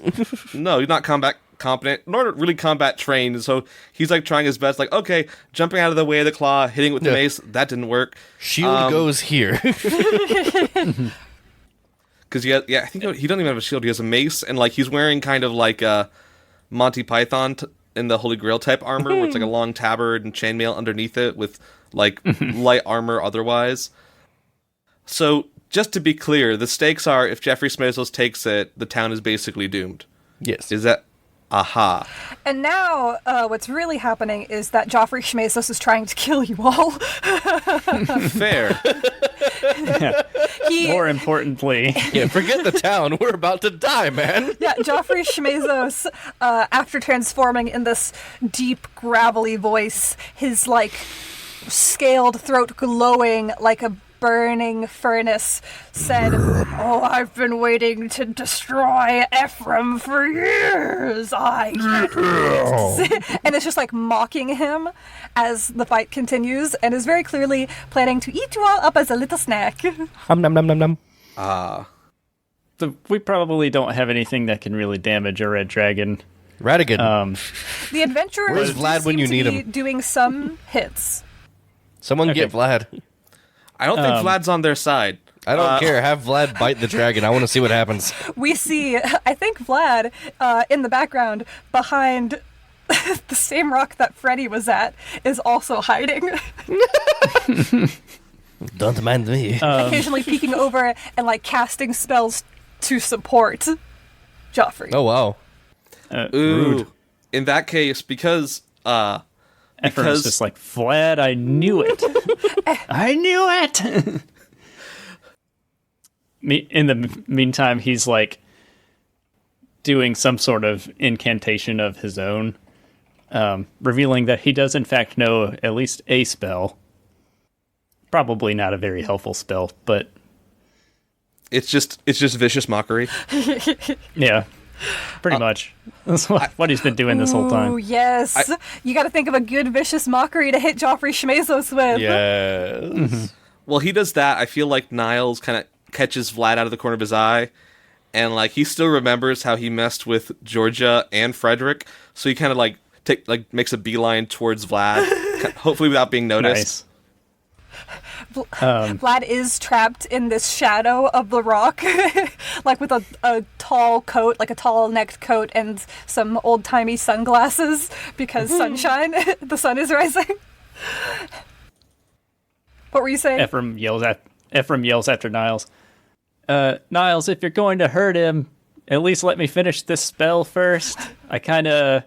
[SPEAKER 3] No, he's not combat competent, nor really combat trained. So he's like trying his best, like okay, jumping out of the way of the claw, hitting with the mace. That didn't work.
[SPEAKER 2] Shield goes here.
[SPEAKER 3] Because I think he doesn't even have a shield. He has a mace, and like he's wearing kind of like a Monty Python in the Holy Grail type armor, where it's like a long tabard and chainmail underneath it with like light armor otherwise. So just to be clear, the stakes are if Joffrey Schmezos takes it, the town is basically doomed.
[SPEAKER 2] Yes.
[SPEAKER 3] Is that aha?
[SPEAKER 1] And now, what's really happening is that Joffrey Schmezos is trying to kill you all.
[SPEAKER 3] Fair.
[SPEAKER 1] He,
[SPEAKER 4] More importantly,
[SPEAKER 2] Yeah, forget the town. We're about to die, man.
[SPEAKER 1] yeah, Joffrey Schmezos, after transforming in this deep, gravelly voice, his like scaled throat glowing like a burning furnace, said, "Oh, I've been waiting to destroy Ephraim for years. I can't wait." And it's just like mocking him as the fight continues, and is very clearly planning to eat you all up as a little snack.
[SPEAKER 2] Nom nom nom nom nom.
[SPEAKER 4] we probably don't have anything that can really damage a red dragon.
[SPEAKER 2] Radigan.
[SPEAKER 1] The adventurers
[SPEAKER 2] Where's Vlad when you
[SPEAKER 1] seem
[SPEAKER 2] need
[SPEAKER 1] to be
[SPEAKER 2] him?
[SPEAKER 1] doing some hits.
[SPEAKER 2] Someone get Vlad.
[SPEAKER 3] I don't think Vlad's on their side.
[SPEAKER 2] I don't care. Have Vlad bite the dragon. I want to see what happens.
[SPEAKER 1] We see, I think Vlad, in the background, behind the same rock that Freddy was at, is also hiding.
[SPEAKER 2] Don't mind me.
[SPEAKER 1] Occasionally peeking over and, like, casting spells to support Joffrey.
[SPEAKER 2] Oh, wow.
[SPEAKER 3] Ooh.
[SPEAKER 4] Rude.
[SPEAKER 3] In that case, because
[SPEAKER 4] Ephraim's just like, Vlad, I knew it. I knew it. In the meantime, he's like doing some sort of incantation of his own, revealing that he does in fact know at least a spell. Probably not a very helpful spell, but
[SPEAKER 3] it's just vicious mockery.
[SPEAKER 4] yeah. Pretty much. That's what he's been doing this whole time.
[SPEAKER 1] Ooh, yes. You got to think of a good vicious mockery to hit Joffrey Schmezos with.
[SPEAKER 2] Yes.
[SPEAKER 3] Well, he does that. I feel like Niles kind of catches Vlad out of the corner of his eye, and like he still remembers how he messed with Georgia and Frederick, so he kind of like makes a beeline towards Vlad, hopefully without being noticed.
[SPEAKER 4] Nice.
[SPEAKER 1] Vlad is trapped in this shadow of the rock, like with a tall coat, like a tall-necked coat, and some old-timey sunglasses, because sunshine, the sun is rising. What were you saying?
[SPEAKER 4] Ephraim yells after Niles. Niles, if you're going to hurt him, at least let me finish this spell first. I kind of...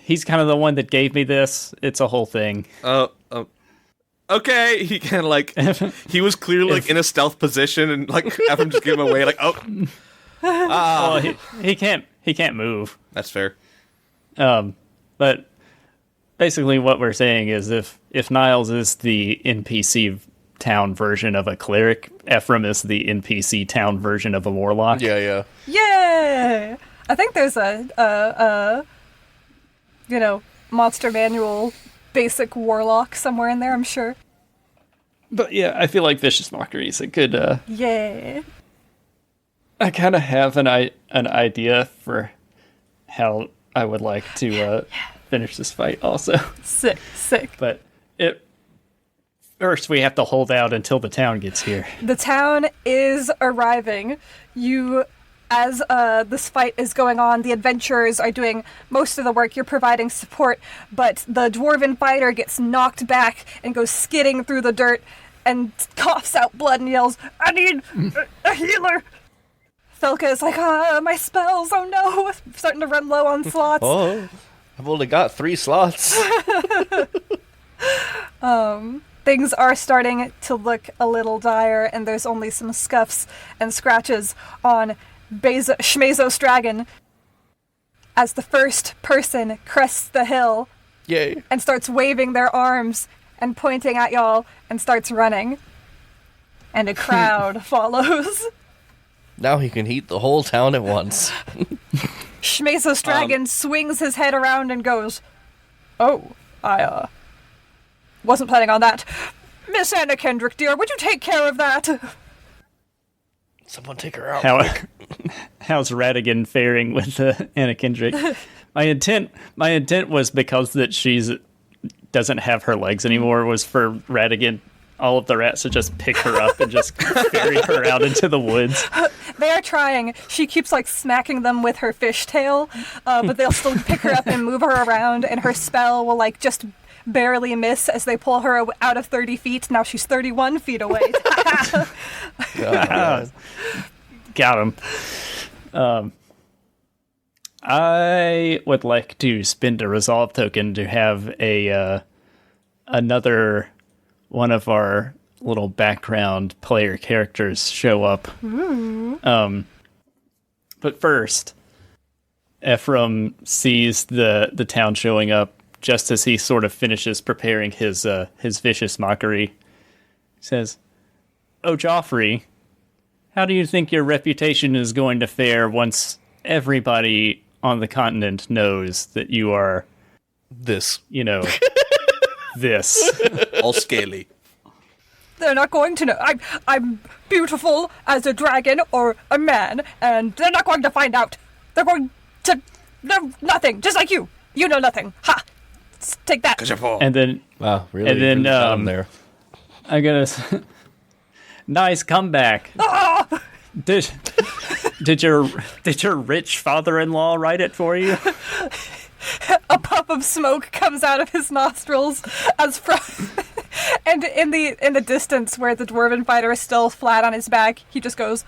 [SPEAKER 4] he's kind of the one that gave me this. It's a whole thing.
[SPEAKER 3] Okay, he kind of like he was clearly like in a stealth position, and like Ephraim just gave him away. Like,
[SPEAKER 4] Well, he can't move.
[SPEAKER 3] That's fair.
[SPEAKER 4] But basically, what we're saying is if Niles is the NPC town version of a cleric, Ephraim is the NPC town version of a warlock.
[SPEAKER 2] Yeah.
[SPEAKER 1] Yay! I think there's a monster manual basic warlock somewhere in there, I'm sure.
[SPEAKER 4] But yeah, I feel like Vicious Mockery is a good...
[SPEAKER 1] Yeah.
[SPEAKER 4] I kind of have an idea for how I would like to finish this fight also.
[SPEAKER 1] Sick.
[SPEAKER 4] But first we have to hold out until the town gets here.
[SPEAKER 1] The town is arriving. As this fight is going on, the adventurers are doing most of the work. You're providing support, but the dwarven fighter gets knocked back and goes skidding through the dirt and coughs out blood and yells, "I need a healer!" Felka is like, my spells, oh no! I'm starting to run low on slots.
[SPEAKER 2] Oh, I've only got 3 slots.
[SPEAKER 1] Things are starting to look a little dire, and there's only some scuffs and scratches on Schmezos Dragon as the first person crests the hill.
[SPEAKER 2] Yay.
[SPEAKER 1] And starts waving their arms and pointing at y'all and starts running. And a crowd follows.
[SPEAKER 2] Now he can heat the whole town at once.
[SPEAKER 1] Schmezos Dragon swings his head around and goes, "Oh, I wasn't planning on that. Miss Anna Kendrick, dear, would you take care of that?"
[SPEAKER 2] Someone take her out.
[SPEAKER 4] How's Radigan faring with Anna Kendrick? My intent was because that she's doesn't have her legs anymore was for Radigan, all of the rats to just pick her up and just carry her out into the woods.
[SPEAKER 1] They are trying. She keeps like smacking them with her fishtail, but they'll still pick her up and move her around, and her spell will like just barely miss as they pull her out of 30 feet. Now she's 31 feet away.
[SPEAKER 4] Got him. I would like to spend a resolve token to have another one of our little background player characters show up. But first, Ephraim sees the town showing up just as he sort of finishes preparing his vicious mockery. He says, "Oh, Joffrey, how do you think your reputation is going to fare once everybody on the continent knows that you are
[SPEAKER 2] This.
[SPEAKER 4] this?"
[SPEAKER 3] All scaly.
[SPEAKER 1] They're not going to know. I'm beautiful as a dragon or a man, and they're not going to find out. They're going to know nothing, just like you. You know nothing. Ha! Take that.
[SPEAKER 4] And then,
[SPEAKER 2] Wow, really?
[SPEAKER 4] And then,
[SPEAKER 2] really got him there.
[SPEAKER 4] I'm gonna. Nice comeback. Did your rich father-in-law write it for you?
[SPEAKER 1] A puff of smoke comes out of his nostrils and in the distance where the dwarven fighter is still flat on his back, he just goes,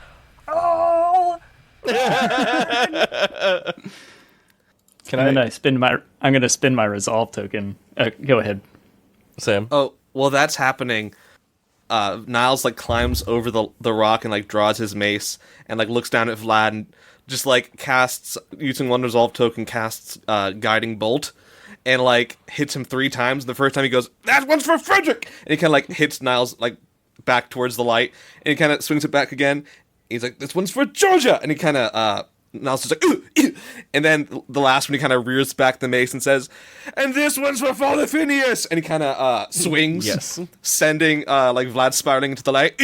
[SPEAKER 1] "Oh."
[SPEAKER 4] I'm gonna spend my resolve token. Go ahead,
[SPEAKER 2] Sam.
[SPEAKER 3] Oh, well, that's happening. Niles like climbs over the rock and like draws his mace and like looks down at Vlad and just like casts, using one resolve token, casts guiding bolt and like hits him 3 times. The first time he goes, "That one's for Frederick," and he kind of like hits Niles like back towards the light, and he kind of swings it back again. He's like, "This one's for Georgia," and he kind of Niles is like, "Ooh, ew." And then the last one, he kind of rears back the mace and says, "And this one's for Father Phineas." And he kind of swings,
[SPEAKER 2] Yes.
[SPEAKER 3] sending like Vlad spiraling into the light.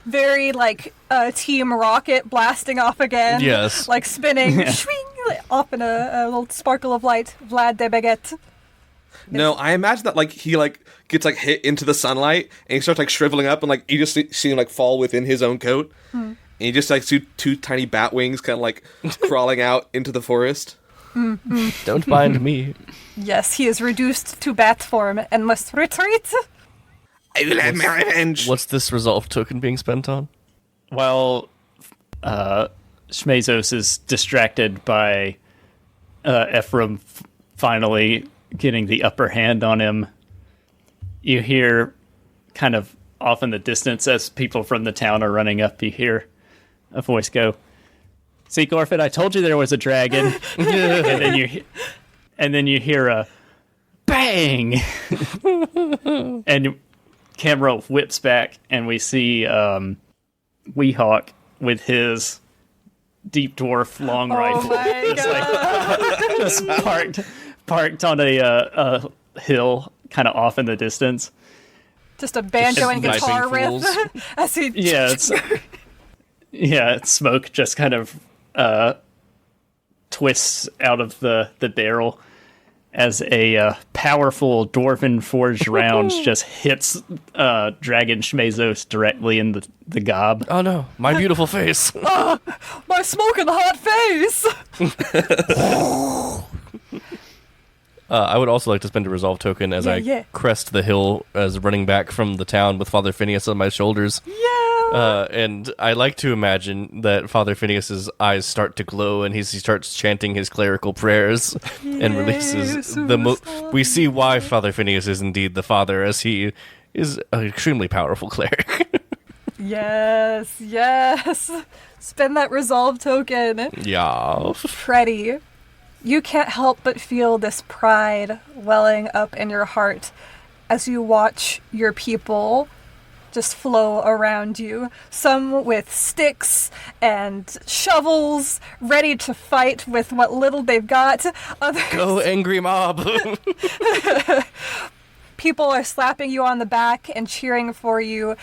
[SPEAKER 1] Very like Team Rocket blasting off again.
[SPEAKER 2] Yes.
[SPEAKER 1] Like spinning, swing, like, off in a little sparkle of light. Vlad de Baguette.
[SPEAKER 3] No, I imagine that like he like gets like hit into the sunlight and he starts like shriveling up and like you just see him like fall within his own coat. And you just like see two tiny bat wings kind of like crawling out into the forest.
[SPEAKER 2] Don't mind me.
[SPEAKER 1] Yes, he is reduced to bat form and must retreat.
[SPEAKER 3] I will have my revenge.
[SPEAKER 2] What's this resolve token being spent on?
[SPEAKER 4] While Schmezos is distracted by Ephraim finally getting the upper hand on him, you hear kind of off in the distance as people from the town are running up, you hear a voice go, "See, Gorfit, I told you there was a dragon." and then you hear a bang, and camera whips back, and we see Weehawk with his deep dwarf long rifle,
[SPEAKER 1] my God.
[SPEAKER 4] just parked on a hill, kind of off in the distance.
[SPEAKER 1] Just a banjo and
[SPEAKER 2] sniping
[SPEAKER 1] guitar
[SPEAKER 2] fools.
[SPEAKER 1] riff as he
[SPEAKER 4] It's smoke just kind of twists out of the barrel as a powerful dwarven forged round just hits Dragon Schmezos directly in the gob.
[SPEAKER 2] Oh no, my beautiful face.
[SPEAKER 1] my smoking hot face.
[SPEAKER 2] I would also like to spend a resolve token as I crest the hill as running back from the town with Father Phineas on my shoulders.
[SPEAKER 1] Yeah.
[SPEAKER 2] And I like to imagine that Father Phineas's eyes start to glow and he starts chanting his clerical prayers and releases we see why Father Phineas is indeed the father, as he is an extremely powerful cleric.
[SPEAKER 1] Yes. Spend that resolve token.
[SPEAKER 2] Yeah.
[SPEAKER 1] Freddy, you can't help but feel this pride welling up in your heart as you watch your people just flow around you. Some with sticks and shovels, ready to fight with what little they've got. Others,
[SPEAKER 2] Go, angry mob.
[SPEAKER 1] people are slapping you on the back and cheering for you,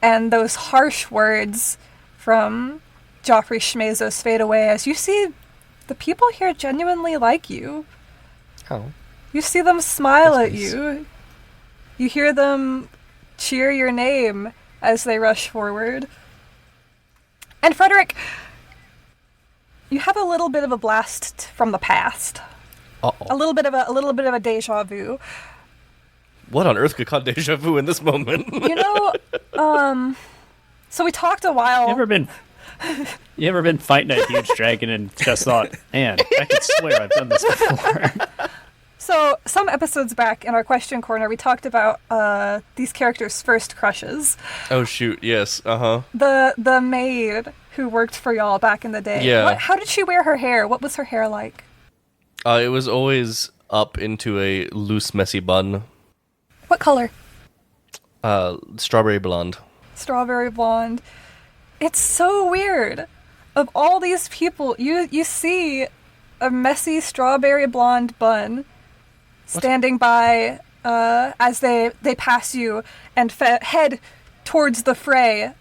[SPEAKER 1] and those harsh words from Joffrey Schmezos fade away as you see the people here genuinely like you.
[SPEAKER 2] Oh.
[SPEAKER 1] You see them smile
[SPEAKER 2] That's
[SPEAKER 1] at
[SPEAKER 2] nice.
[SPEAKER 1] you. You hear them cheer your name as they rush forward. And Frederick, you have a little bit of a blast from the past.
[SPEAKER 2] Uh-oh.
[SPEAKER 1] A little bit of a deja vu.
[SPEAKER 2] What on earth could cause deja vu in this moment?
[SPEAKER 1] You know, so we talked a while.
[SPEAKER 4] You ever been fighting a huge dragon and just thought, man, I could swear I've done this before?
[SPEAKER 1] So some episodes back in our question corner, we talked about these characters' first crushes.
[SPEAKER 2] Oh shoot, yes,
[SPEAKER 1] The maid who worked for y'all back in the day.
[SPEAKER 2] Yeah.
[SPEAKER 1] How did she wear her hair? What was her hair like?
[SPEAKER 2] It was always up into a loose, messy bun.
[SPEAKER 1] What color?
[SPEAKER 2] Strawberry blonde.
[SPEAKER 1] Strawberry blonde. It's so weird. Of all these people, you see a messy strawberry blonde bun standing by as they pass you and head towards the fray.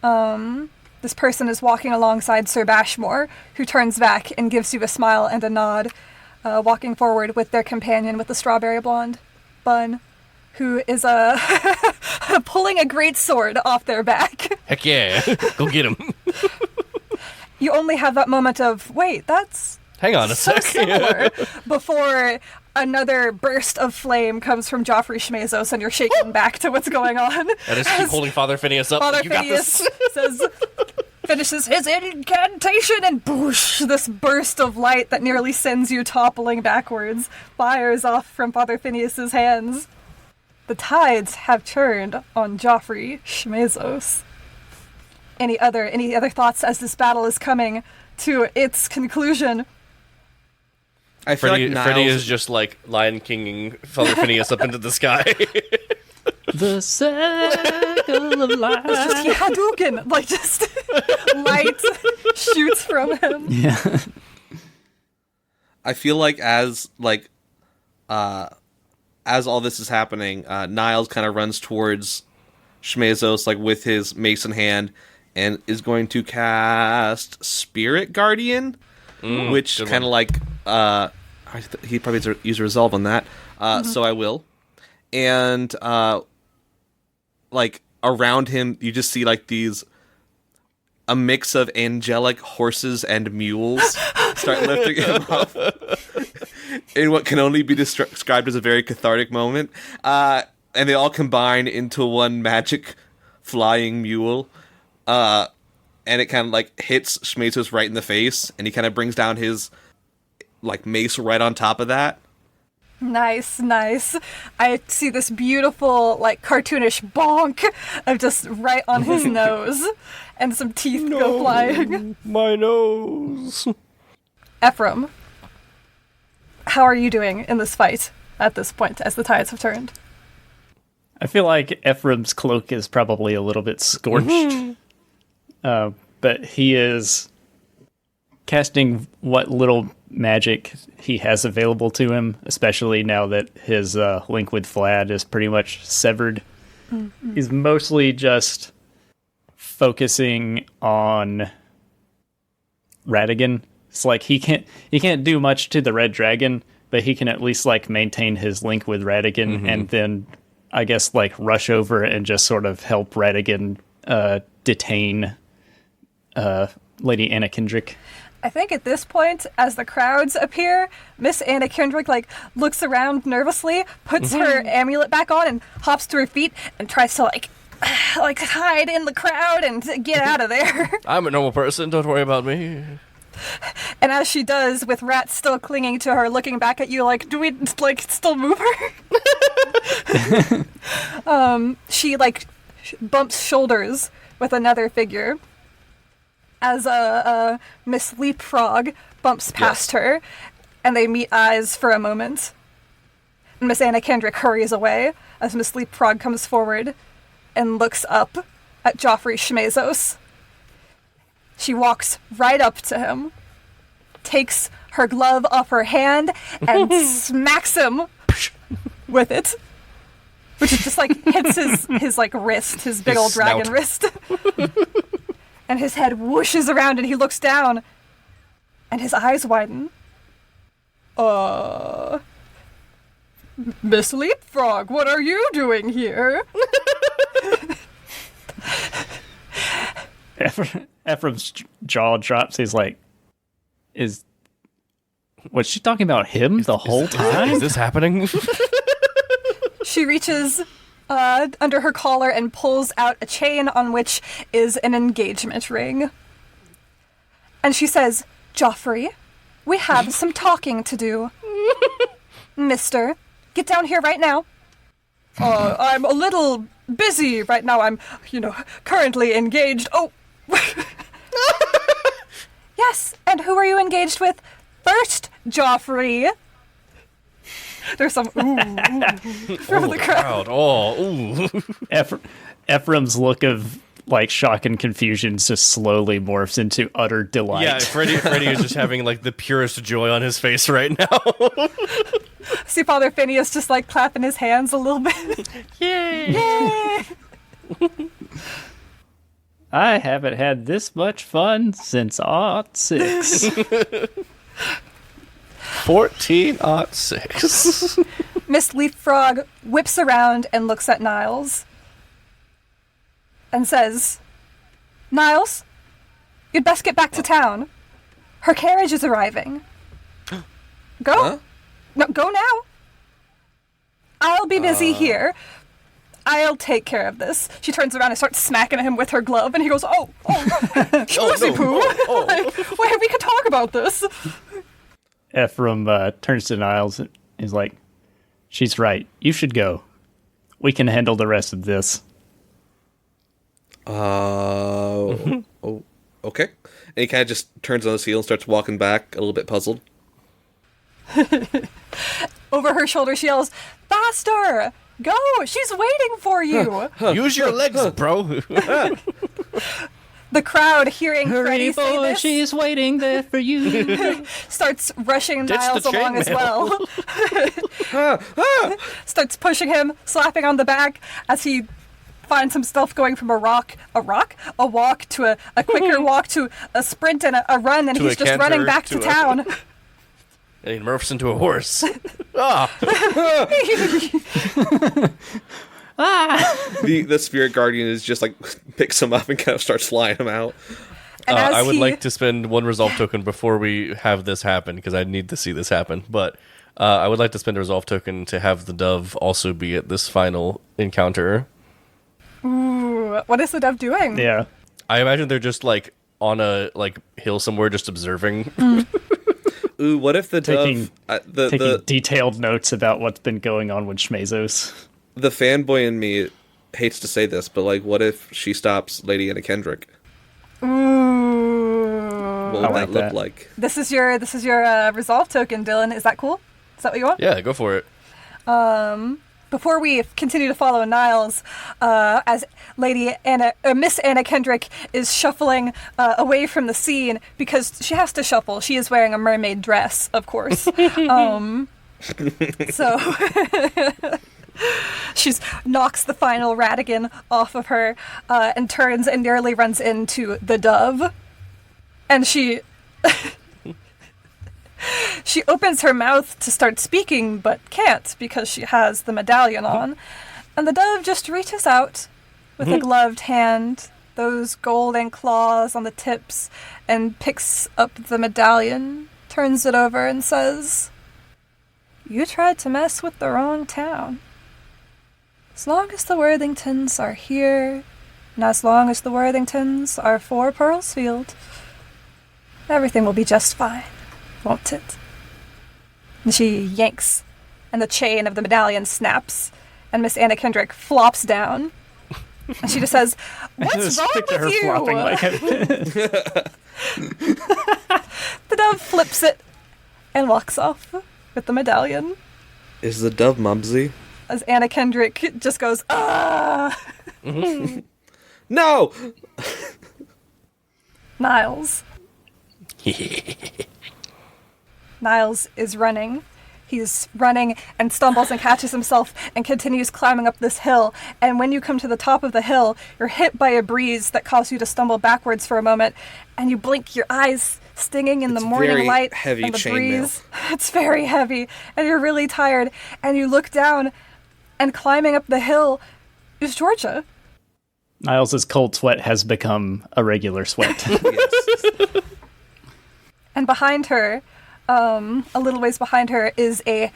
[SPEAKER 1] This person is walking alongside Sir Bashmore, who turns back and gives you a smile and a nod, walking forward with their companion with the strawberry blonde bun, who is pulling a great sword off their back.
[SPEAKER 2] Heck yeah, go get him.
[SPEAKER 1] You only have that moment of, wait, that's
[SPEAKER 2] Hang on a
[SPEAKER 1] so
[SPEAKER 2] sec.
[SPEAKER 1] similar, before another burst of flame comes from Joffrey Schmezos and you're shaken back to what's going on.
[SPEAKER 2] I just keep holding Father Phineas up.
[SPEAKER 1] Father
[SPEAKER 2] You got
[SPEAKER 1] Phineas
[SPEAKER 2] this.
[SPEAKER 1] finishes his incantation, and boosh, this burst of light that nearly sends you toppling backwards fires off from Father Phineas's hands. The tides have turned on Joffrey Schmezos. Any other thoughts as this battle is coming to its conclusion?
[SPEAKER 3] I feel
[SPEAKER 2] Freddy
[SPEAKER 3] like Niles,
[SPEAKER 2] is just like Lion Kinging Father Phineas up into the sky.
[SPEAKER 4] The circle of life.
[SPEAKER 1] It's just Hadouken, like just light shoots from him.
[SPEAKER 4] Yeah.
[SPEAKER 3] I feel like as all this is happening, Niles kind of runs towards Schmezos like with his mace in hand and is going to cast Spirit Guardian, which kind of like he probably has to use a resolve on that. So I will. And like around him you just see like a mix of angelic horses and mules start lifting him up in what can only be described as a very cathartic moment. And they all combine into one magic flying mule. And it kind of like hits Schmezos right in the face, and he kind of brings down his like mace right on top of that.
[SPEAKER 1] Nice. I see this beautiful, like, cartoonish bonk of just right on his nose, and some teeth go flying.
[SPEAKER 2] My nose.
[SPEAKER 1] Ephraim, how are you doing in this fight at this point, as the tides have turned?
[SPEAKER 4] I feel like Ephraim's cloak is probably a little bit scorched, but he is casting what little magic he has available to him, especially now that his link with Vlad is pretty much severed. Mm-hmm. He's mostly just focusing on Radigan. It's like he can't do much to the Red Dragon, but he can at least like maintain his link with Radigan, and then I guess like rush over and just sort of help Radigan detain Lady Anna Kendrick.
[SPEAKER 1] I think at this point, as the crowds appear, Miss Anna Kendrick like looks around nervously, puts her amulet back on, and hops to her feet and tries to like hide in the crowd and get out of there.
[SPEAKER 2] I'm a normal person. Don't worry about me.
[SPEAKER 1] And as she does, with Rat still clinging to her, looking back at you like, do we like still move her? She like bumps shoulders with another figure. As Miss Leapfrog bumps past her, and they meet eyes for a moment. And Miss Anna Kendrick hurries away as Miss Leapfrog comes forward and looks up at Joffrey Schmezos. She walks right up to him, takes her glove off her hand, and smacks him with it. Which is just like hits his like wrist, his big old dragon
[SPEAKER 2] snout.
[SPEAKER 1] wrist. And his head whooshes around and he looks down. And his eyes widen. Miss Leapfrog, what are you doing here?
[SPEAKER 4] Ephraim's jaw drops. He's like, was she talking about him the whole time?
[SPEAKER 2] Is this happening?
[SPEAKER 1] She reaches under her collar and pulls out a chain on which is an engagement ring. And she says, Joffrey, we have some talking to do. Mister, get down here right now. I'm a little busy right now. I'm, currently engaged. Oh. Yes, and who are you engaged with first, Joffrey? There's some ooh from the crowd.
[SPEAKER 2] Oh, ooh.
[SPEAKER 4] Ephraim's look of like shock and confusion just slowly morphs into utter delight.
[SPEAKER 2] Yeah, Freddie is just having like the purest joy on his face right now.
[SPEAKER 1] See Father Phineas just like clapping his hands a little bit.
[SPEAKER 2] Yay!
[SPEAKER 1] Yay!
[SPEAKER 4] I haven't had this much fun since '06.
[SPEAKER 2] 1406.
[SPEAKER 1] Miss Leapfrog whips around and looks at Niles and says, Niles, you'd best get back to town. Her carriage is arriving. Go.
[SPEAKER 3] Huh?
[SPEAKER 1] No, go now. I'll be busy here. I'll take care of this. She turns around and starts smacking at him with her glove, and he goes, oh, schmoozy poo. Like, wait, we could talk about this.
[SPEAKER 4] Ephraim turns to Niles and is like, she's right. You should go. We can handle the rest of this.
[SPEAKER 3] Okay. And he kind of just turns on his heel and starts walking back, a little bit puzzled.
[SPEAKER 1] Over her shoulder, she yells, faster! Go! She's waiting for you!
[SPEAKER 2] Use your legs, bro.
[SPEAKER 1] The crowd, hearing Freddy
[SPEAKER 4] Hurry,
[SPEAKER 1] say
[SPEAKER 4] boy,
[SPEAKER 1] this,
[SPEAKER 4] she's waiting there for you.
[SPEAKER 1] starts rushing
[SPEAKER 2] Ditch
[SPEAKER 1] Niles
[SPEAKER 2] the
[SPEAKER 1] along as
[SPEAKER 2] chainmail.
[SPEAKER 1] well. Starts pushing him, slapping on the back as he finds himself going from a walk to a quicker walk to a sprint and a run, and
[SPEAKER 2] To
[SPEAKER 1] he's
[SPEAKER 2] a
[SPEAKER 1] just
[SPEAKER 2] canter,
[SPEAKER 1] running back to
[SPEAKER 2] to a-
[SPEAKER 1] town.
[SPEAKER 2] And he morphs into a horse. Ah!
[SPEAKER 3] The spirit guardian is just like picks him up and kind of starts flying him out.
[SPEAKER 1] And as
[SPEAKER 2] I would
[SPEAKER 1] he-
[SPEAKER 2] like to spend one resolve token before we have this happen, because I need to see this happen. But I would like to spend a resolve token to have the dove also be at this final encounter.
[SPEAKER 1] Ooh, what is the dove doing?
[SPEAKER 4] Yeah.
[SPEAKER 2] I imagine they're just like on a hill somewhere, just observing.
[SPEAKER 3] Ooh, what if the
[SPEAKER 4] Taking-
[SPEAKER 3] dove...
[SPEAKER 4] Taking detailed notes about what's been going on with Schmezos.
[SPEAKER 3] The fanboy in me hates to say this, but like, what if she stops Lady Anna Kendrick?
[SPEAKER 1] Ooh.
[SPEAKER 3] What would
[SPEAKER 4] I like
[SPEAKER 3] that look
[SPEAKER 4] that.
[SPEAKER 3] like?
[SPEAKER 1] This is your resolve token, Dylan. Is that cool? Is that what you want?
[SPEAKER 2] Yeah, go for it.
[SPEAKER 1] Before we continue to follow Niles, as Miss Anna Kendrick is shuffling away from the scene because she has to shuffle. She is wearing a mermaid dress, of course. So she knocks the final Ratigan off of her and turns and nearly runs into the dove. And she opens her mouth to start speaking, but can't because she has the medallion on. And the dove just reaches out with a gloved hand, those golden claws on the tips, and picks up the medallion, turns it over, and says, "You tried to mess with the wrong town. As long as the Worthingtons are here, and as long as the Worthingtons are for Pearlsfield, everything will be just fine, won't it?" And she yanks, and the chain of the medallion snaps, and Miss Anna Kendrick flops down. And she just says, "What's
[SPEAKER 4] Just
[SPEAKER 1] wrong
[SPEAKER 4] picture her
[SPEAKER 1] with you?"
[SPEAKER 4] flopping like a...
[SPEAKER 1] The dove flips it and walks off with the medallion.
[SPEAKER 3] Is the dove Mumsy?
[SPEAKER 1] As Anna Kendrick just goes, "Ah!"
[SPEAKER 3] No!
[SPEAKER 1] Niles. Niles is running. He's running and stumbles and catches himself and continues climbing up this hill. And when you come to the top of the hill, you're hit by a breeze that causes you to stumble backwards for a moment. And you blink, your eyes stinging in the morning
[SPEAKER 3] very
[SPEAKER 1] light
[SPEAKER 3] heavy
[SPEAKER 1] and the
[SPEAKER 3] chainmail.
[SPEAKER 1] breeze. It's very heavy. And you're really tired. And you look down, and climbing up the hill is Georgia.
[SPEAKER 4] Niles' cold sweat has become a regular sweat.
[SPEAKER 3] Yes.
[SPEAKER 1] And behind her, a little ways behind her, is a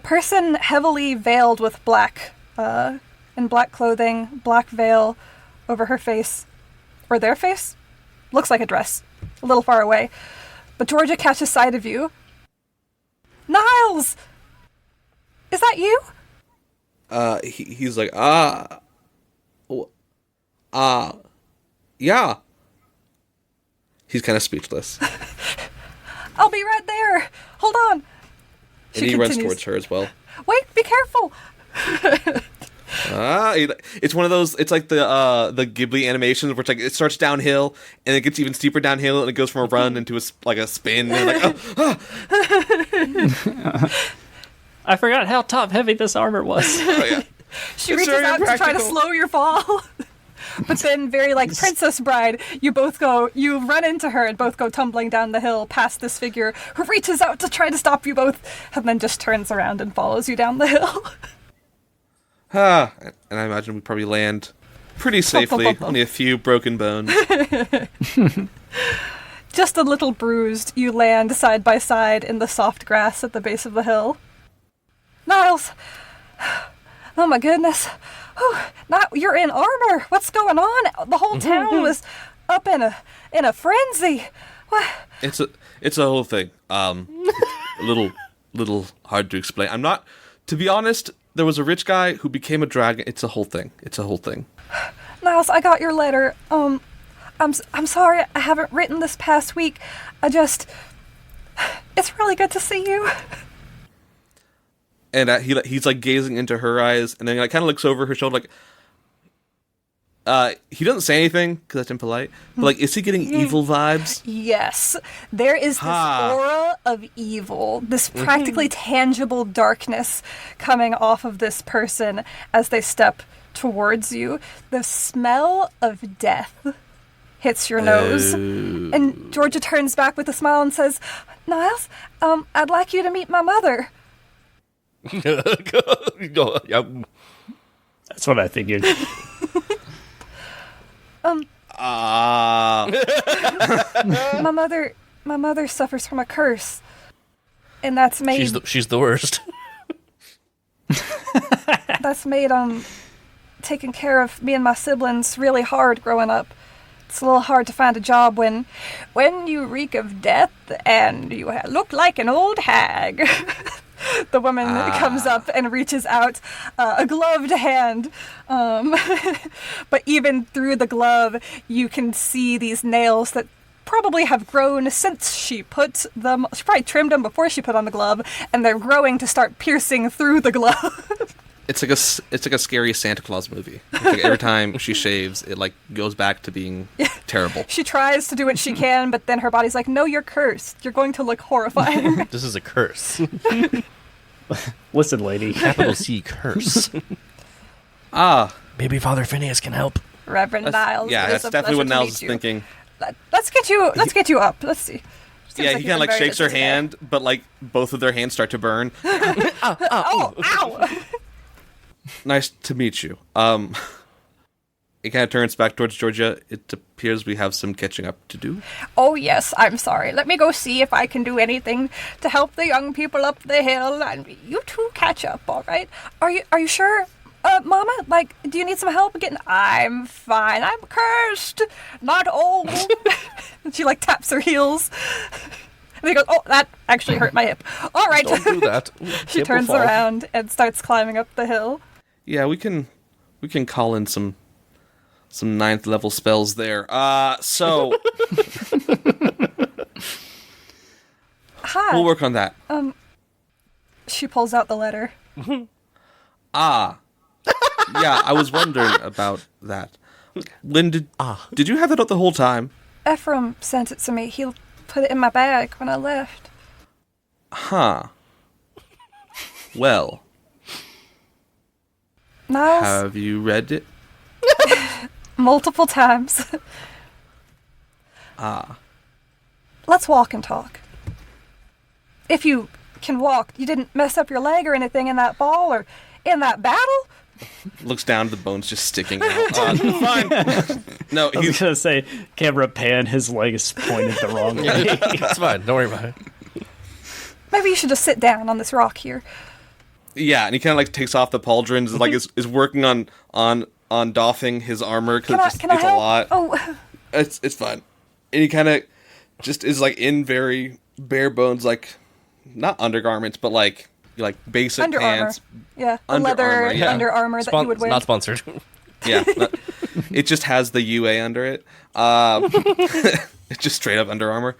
[SPEAKER 1] person heavily veiled with black, in black clothing, black veil over her face, or their face. Looks like a dress, a little far away. But Georgia catches sight of you. Niles! Is that you?
[SPEAKER 3] He's like, yeah. He's kind of speechless.
[SPEAKER 1] I'll be right there. Hold on.
[SPEAKER 3] And he runs towards her as well.
[SPEAKER 1] Wait, be careful.
[SPEAKER 3] It's one of those. It's like the Ghibli animations where it's like it starts downhill and it gets even steeper downhill and it goes from a run into a spin. And like,
[SPEAKER 4] I forgot how top heavy this armor was.
[SPEAKER 3] oh yeah.
[SPEAKER 1] She
[SPEAKER 3] It's
[SPEAKER 1] reaches
[SPEAKER 3] very
[SPEAKER 1] out to try to
[SPEAKER 3] impractical.
[SPEAKER 1] slow your fall. But then, very like Princess Bride, you run into her and both go tumbling down the hill past this figure who reaches out to try to stop you both and then just turns around and follows you down the hill.
[SPEAKER 3] And I imagine we probably land pretty safely. Only a few broken bones.
[SPEAKER 1] Just a little bruised, you land side by side in the soft grass at the base of the hill. Niles! Oh my goodness. Now you're in armor. What's going on? The whole town was up in a frenzy. What?
[SPEAKER 3] It's a whole thing. A little hard to explain. I'm not. To be honest, there was a rich guy who became a dragon. It's a whole thing.
[SPEAKER 1] Niles, I got your letter. I'm sorry I haven't written this past week. It's really good to see you.
[SPEAKER 3] And he's like gazing into her eyes, and then like kind of looks over her shoulder, like. He doesn't say anything because that's impolite. But like, is he getting evil vibes?
[SPEAKER 1] Yes, there is this aura of evil, this practically tangible darkness coming off of this person as they step towards you. The smell of death hits your nose, and Georgia turns back with a smile and says, "Niles, I'd like you to meet my mother."
[SPEAKER 4] That's what I figured.
[SPEAKER 1] My mother suffers from a curse, and that's made
[SPEAKER 2] She's the worst.
[SPEAKER 1] that's made taking care of me and my siblings really hard growing up. It's a little hard to find a job when you reek of death and you look like an old hag. The woman comes up and reaches out a gloved hand. But even through the glove, you can see these nails that probably have grown since she put them. She probably trimmed them before she put on the glove, and they're growing to start piercing through the glove.
[SPEAKER 3] It's like a scary Santa Claus movie. Like every time she shaves, it like goes back to being terrible.
[SPEAKER 1] She tries to do what she can, but then her body's like, "No, you're cursed. You're going to look horrifying."
[SPEAKER 2] This is a curse.
[SPEAKER 4] Listen, lady.
[SPEAKER 2] Capital C curse. Maybe Father Phineas can help.
[SPEAKER 1] Reverend Niles.
[SPEAKER 3] Yeah, that's definitely what Niles is thinking.
[SPEAKER 1] Let's get you up. Let's see.
[SPEAKER 3] Yeah, he kind of like shakes her hand, but like both of their hands start to burn.
[SPEAKER 1] Ow!
[SPEAKER 3] Nice to meet you. It kind of turns back towards Georgia. It appears we have some catching up to do.
[SPEAKER 1] Oh yes, I'm sorry. Let me go see if I can do anything to help the young people up the hill, and you two catch up, all right? Are you sure? Mama, like, do you need some help getting... I'm fine. I'm cursed, not old. And she, like, taps her heels. And he goes, "Oh, that actually hurt my hip. All right."
[SPEAKER 2] Don't do that.
[SPEAKER 1] She turns around and starts climbing up the hill.
[SPEAKER 3] Yeah, we can call in some 9th level spells there. So...
[SPEAKER 1] Hi.
[SPEAKER 3] We'll work on that.
[SPEAKER 1] She pulls out the letter.
[SPEAKER 3] Yeah, I was wondering about that. Lynn, did you have it up the whole time?
[SPEAKER 1] Ephraim sent it to me. He put it in my bag when I left.
[SPEAKER 3] Huh. Well,
[SPEAKER 1] Niles?
[SPEAKER 3] have you read it?
[SPEAKER 1] Multiple times. Let's walk and talk. If you can walk, you didn't mess up your leg or anything in that ball or in that battle?
[SPEAKER 3] Looks down, the bones just sticking out. Fine. No,
[SPEAKER 4] I was going to say, camera pan, his leg is pointed the wrong way.
[SPEAKER 2] It's fine. Don't worry about it.
[SPEAKER 1] Maybe you should just sit down on this rock here.
[SPEAKER 3] Yeah, and he kind of like takes off the pauldrons, like is working on doffing his armor because it's a lot.
[SPEAKER 1] Oh,
[SPEAKER 3] It's fine. And he kind of just is like in very bare bones, like not undergarments, but like basic
[SPEAKER 1] Under
[SPEAKER 3] pants.
[SPEAKER 1] armor. Yeah, the
[SPEAKER 3] Under
[SPEAKER 1] leather
[SPEAKER 3] armor, yeah.
[SPEAKER 1] under armor that you would wear.
[SPEAKER 2] Not sponsored.
[SPEAKER 3] Yeah, it just has the UA under it. It's just straight up Under Armour.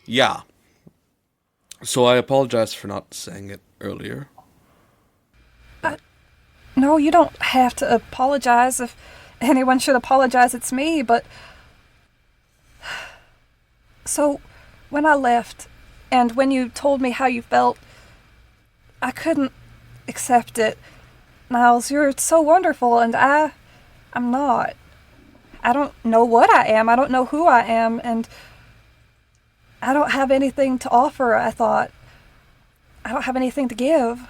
[SPEAKER 3] Yeah. So I apologize for not saying it earlier.
[SPEAKER 1] No, you don't have to apologize. If anyone should apologize, it's me, but... So, when I left, and when you told me how you felt, I couldn't accept it. Niles, you're so wonderful, and I'm not. I don't know what I am. I don't know who I am, and I don't have anything to offer, I thought. I don't have anything to give.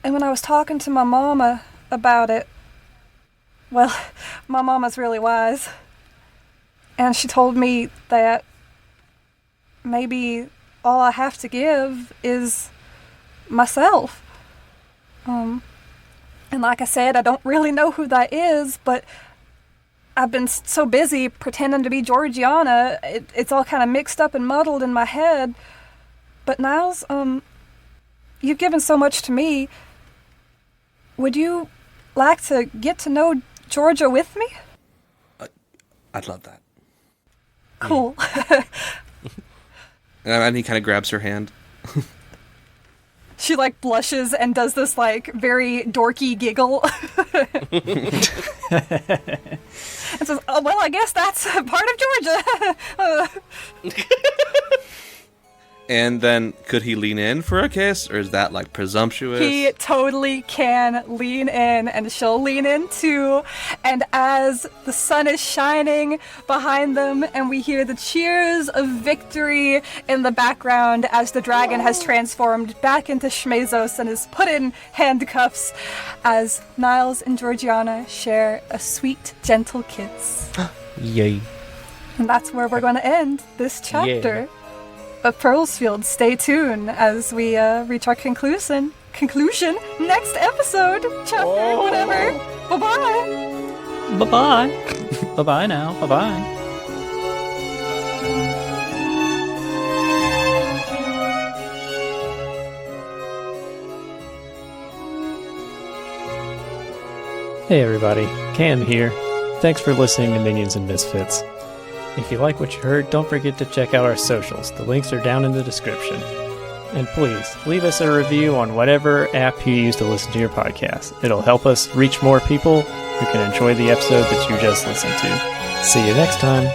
[SPEAKER 1] And when I was talking to my mama about it, well, my mama's really wise. And she told me that maybe all I have to give is myself. And like I said, I don't really know who that is, but I've been so busy pretending to be Georgiana, it's all kind of mixed up and muddled in my head. But Niles, you've given so much to me. Would you like to get to know Georgia with me?
[SPEAKER 3] I'd love that.
[SPEAKER 1] Cool.
[SPEAKER 3] And he kind of grabs her hand.
[SPEAKER 1] she like blushes and does this like very dorky giggle. And says, "Oh well, I guess that's part of Georgia."
[SPEAKER 3] And then, could he lean in for a kiss, or is that like presumptuous?
[SPEAKER 1] He totally can lean in, and she'll lean in too. And as the sun is shining behind them, and we hear the cheers of victory in the background as the dragon has transformed back into Schmezos and is put in handcuffs, as Niles and Georgiana share a sweet, gentle kiss.
[SPEAKER 2] Yay.
[SPEAKER 1] And that's where we're going to end this chapter. But Pearlsfield, stay tuned as we reach our conclusion next episode, chapter whatever. Bye-bye.
[SPEAKER 4] Bye-bye. Bye-bye now. Bye-bye. Hey everybody, Cam here. Thanks for listening to Minions and Misfits. If you like what you heard, don't forget to check out our socials. The links are down in the description. And please, leave us a review on whatever app you use to listen to your podcast. It'll help us reach more people who can enjoy the episode that you just listened to. See you next time.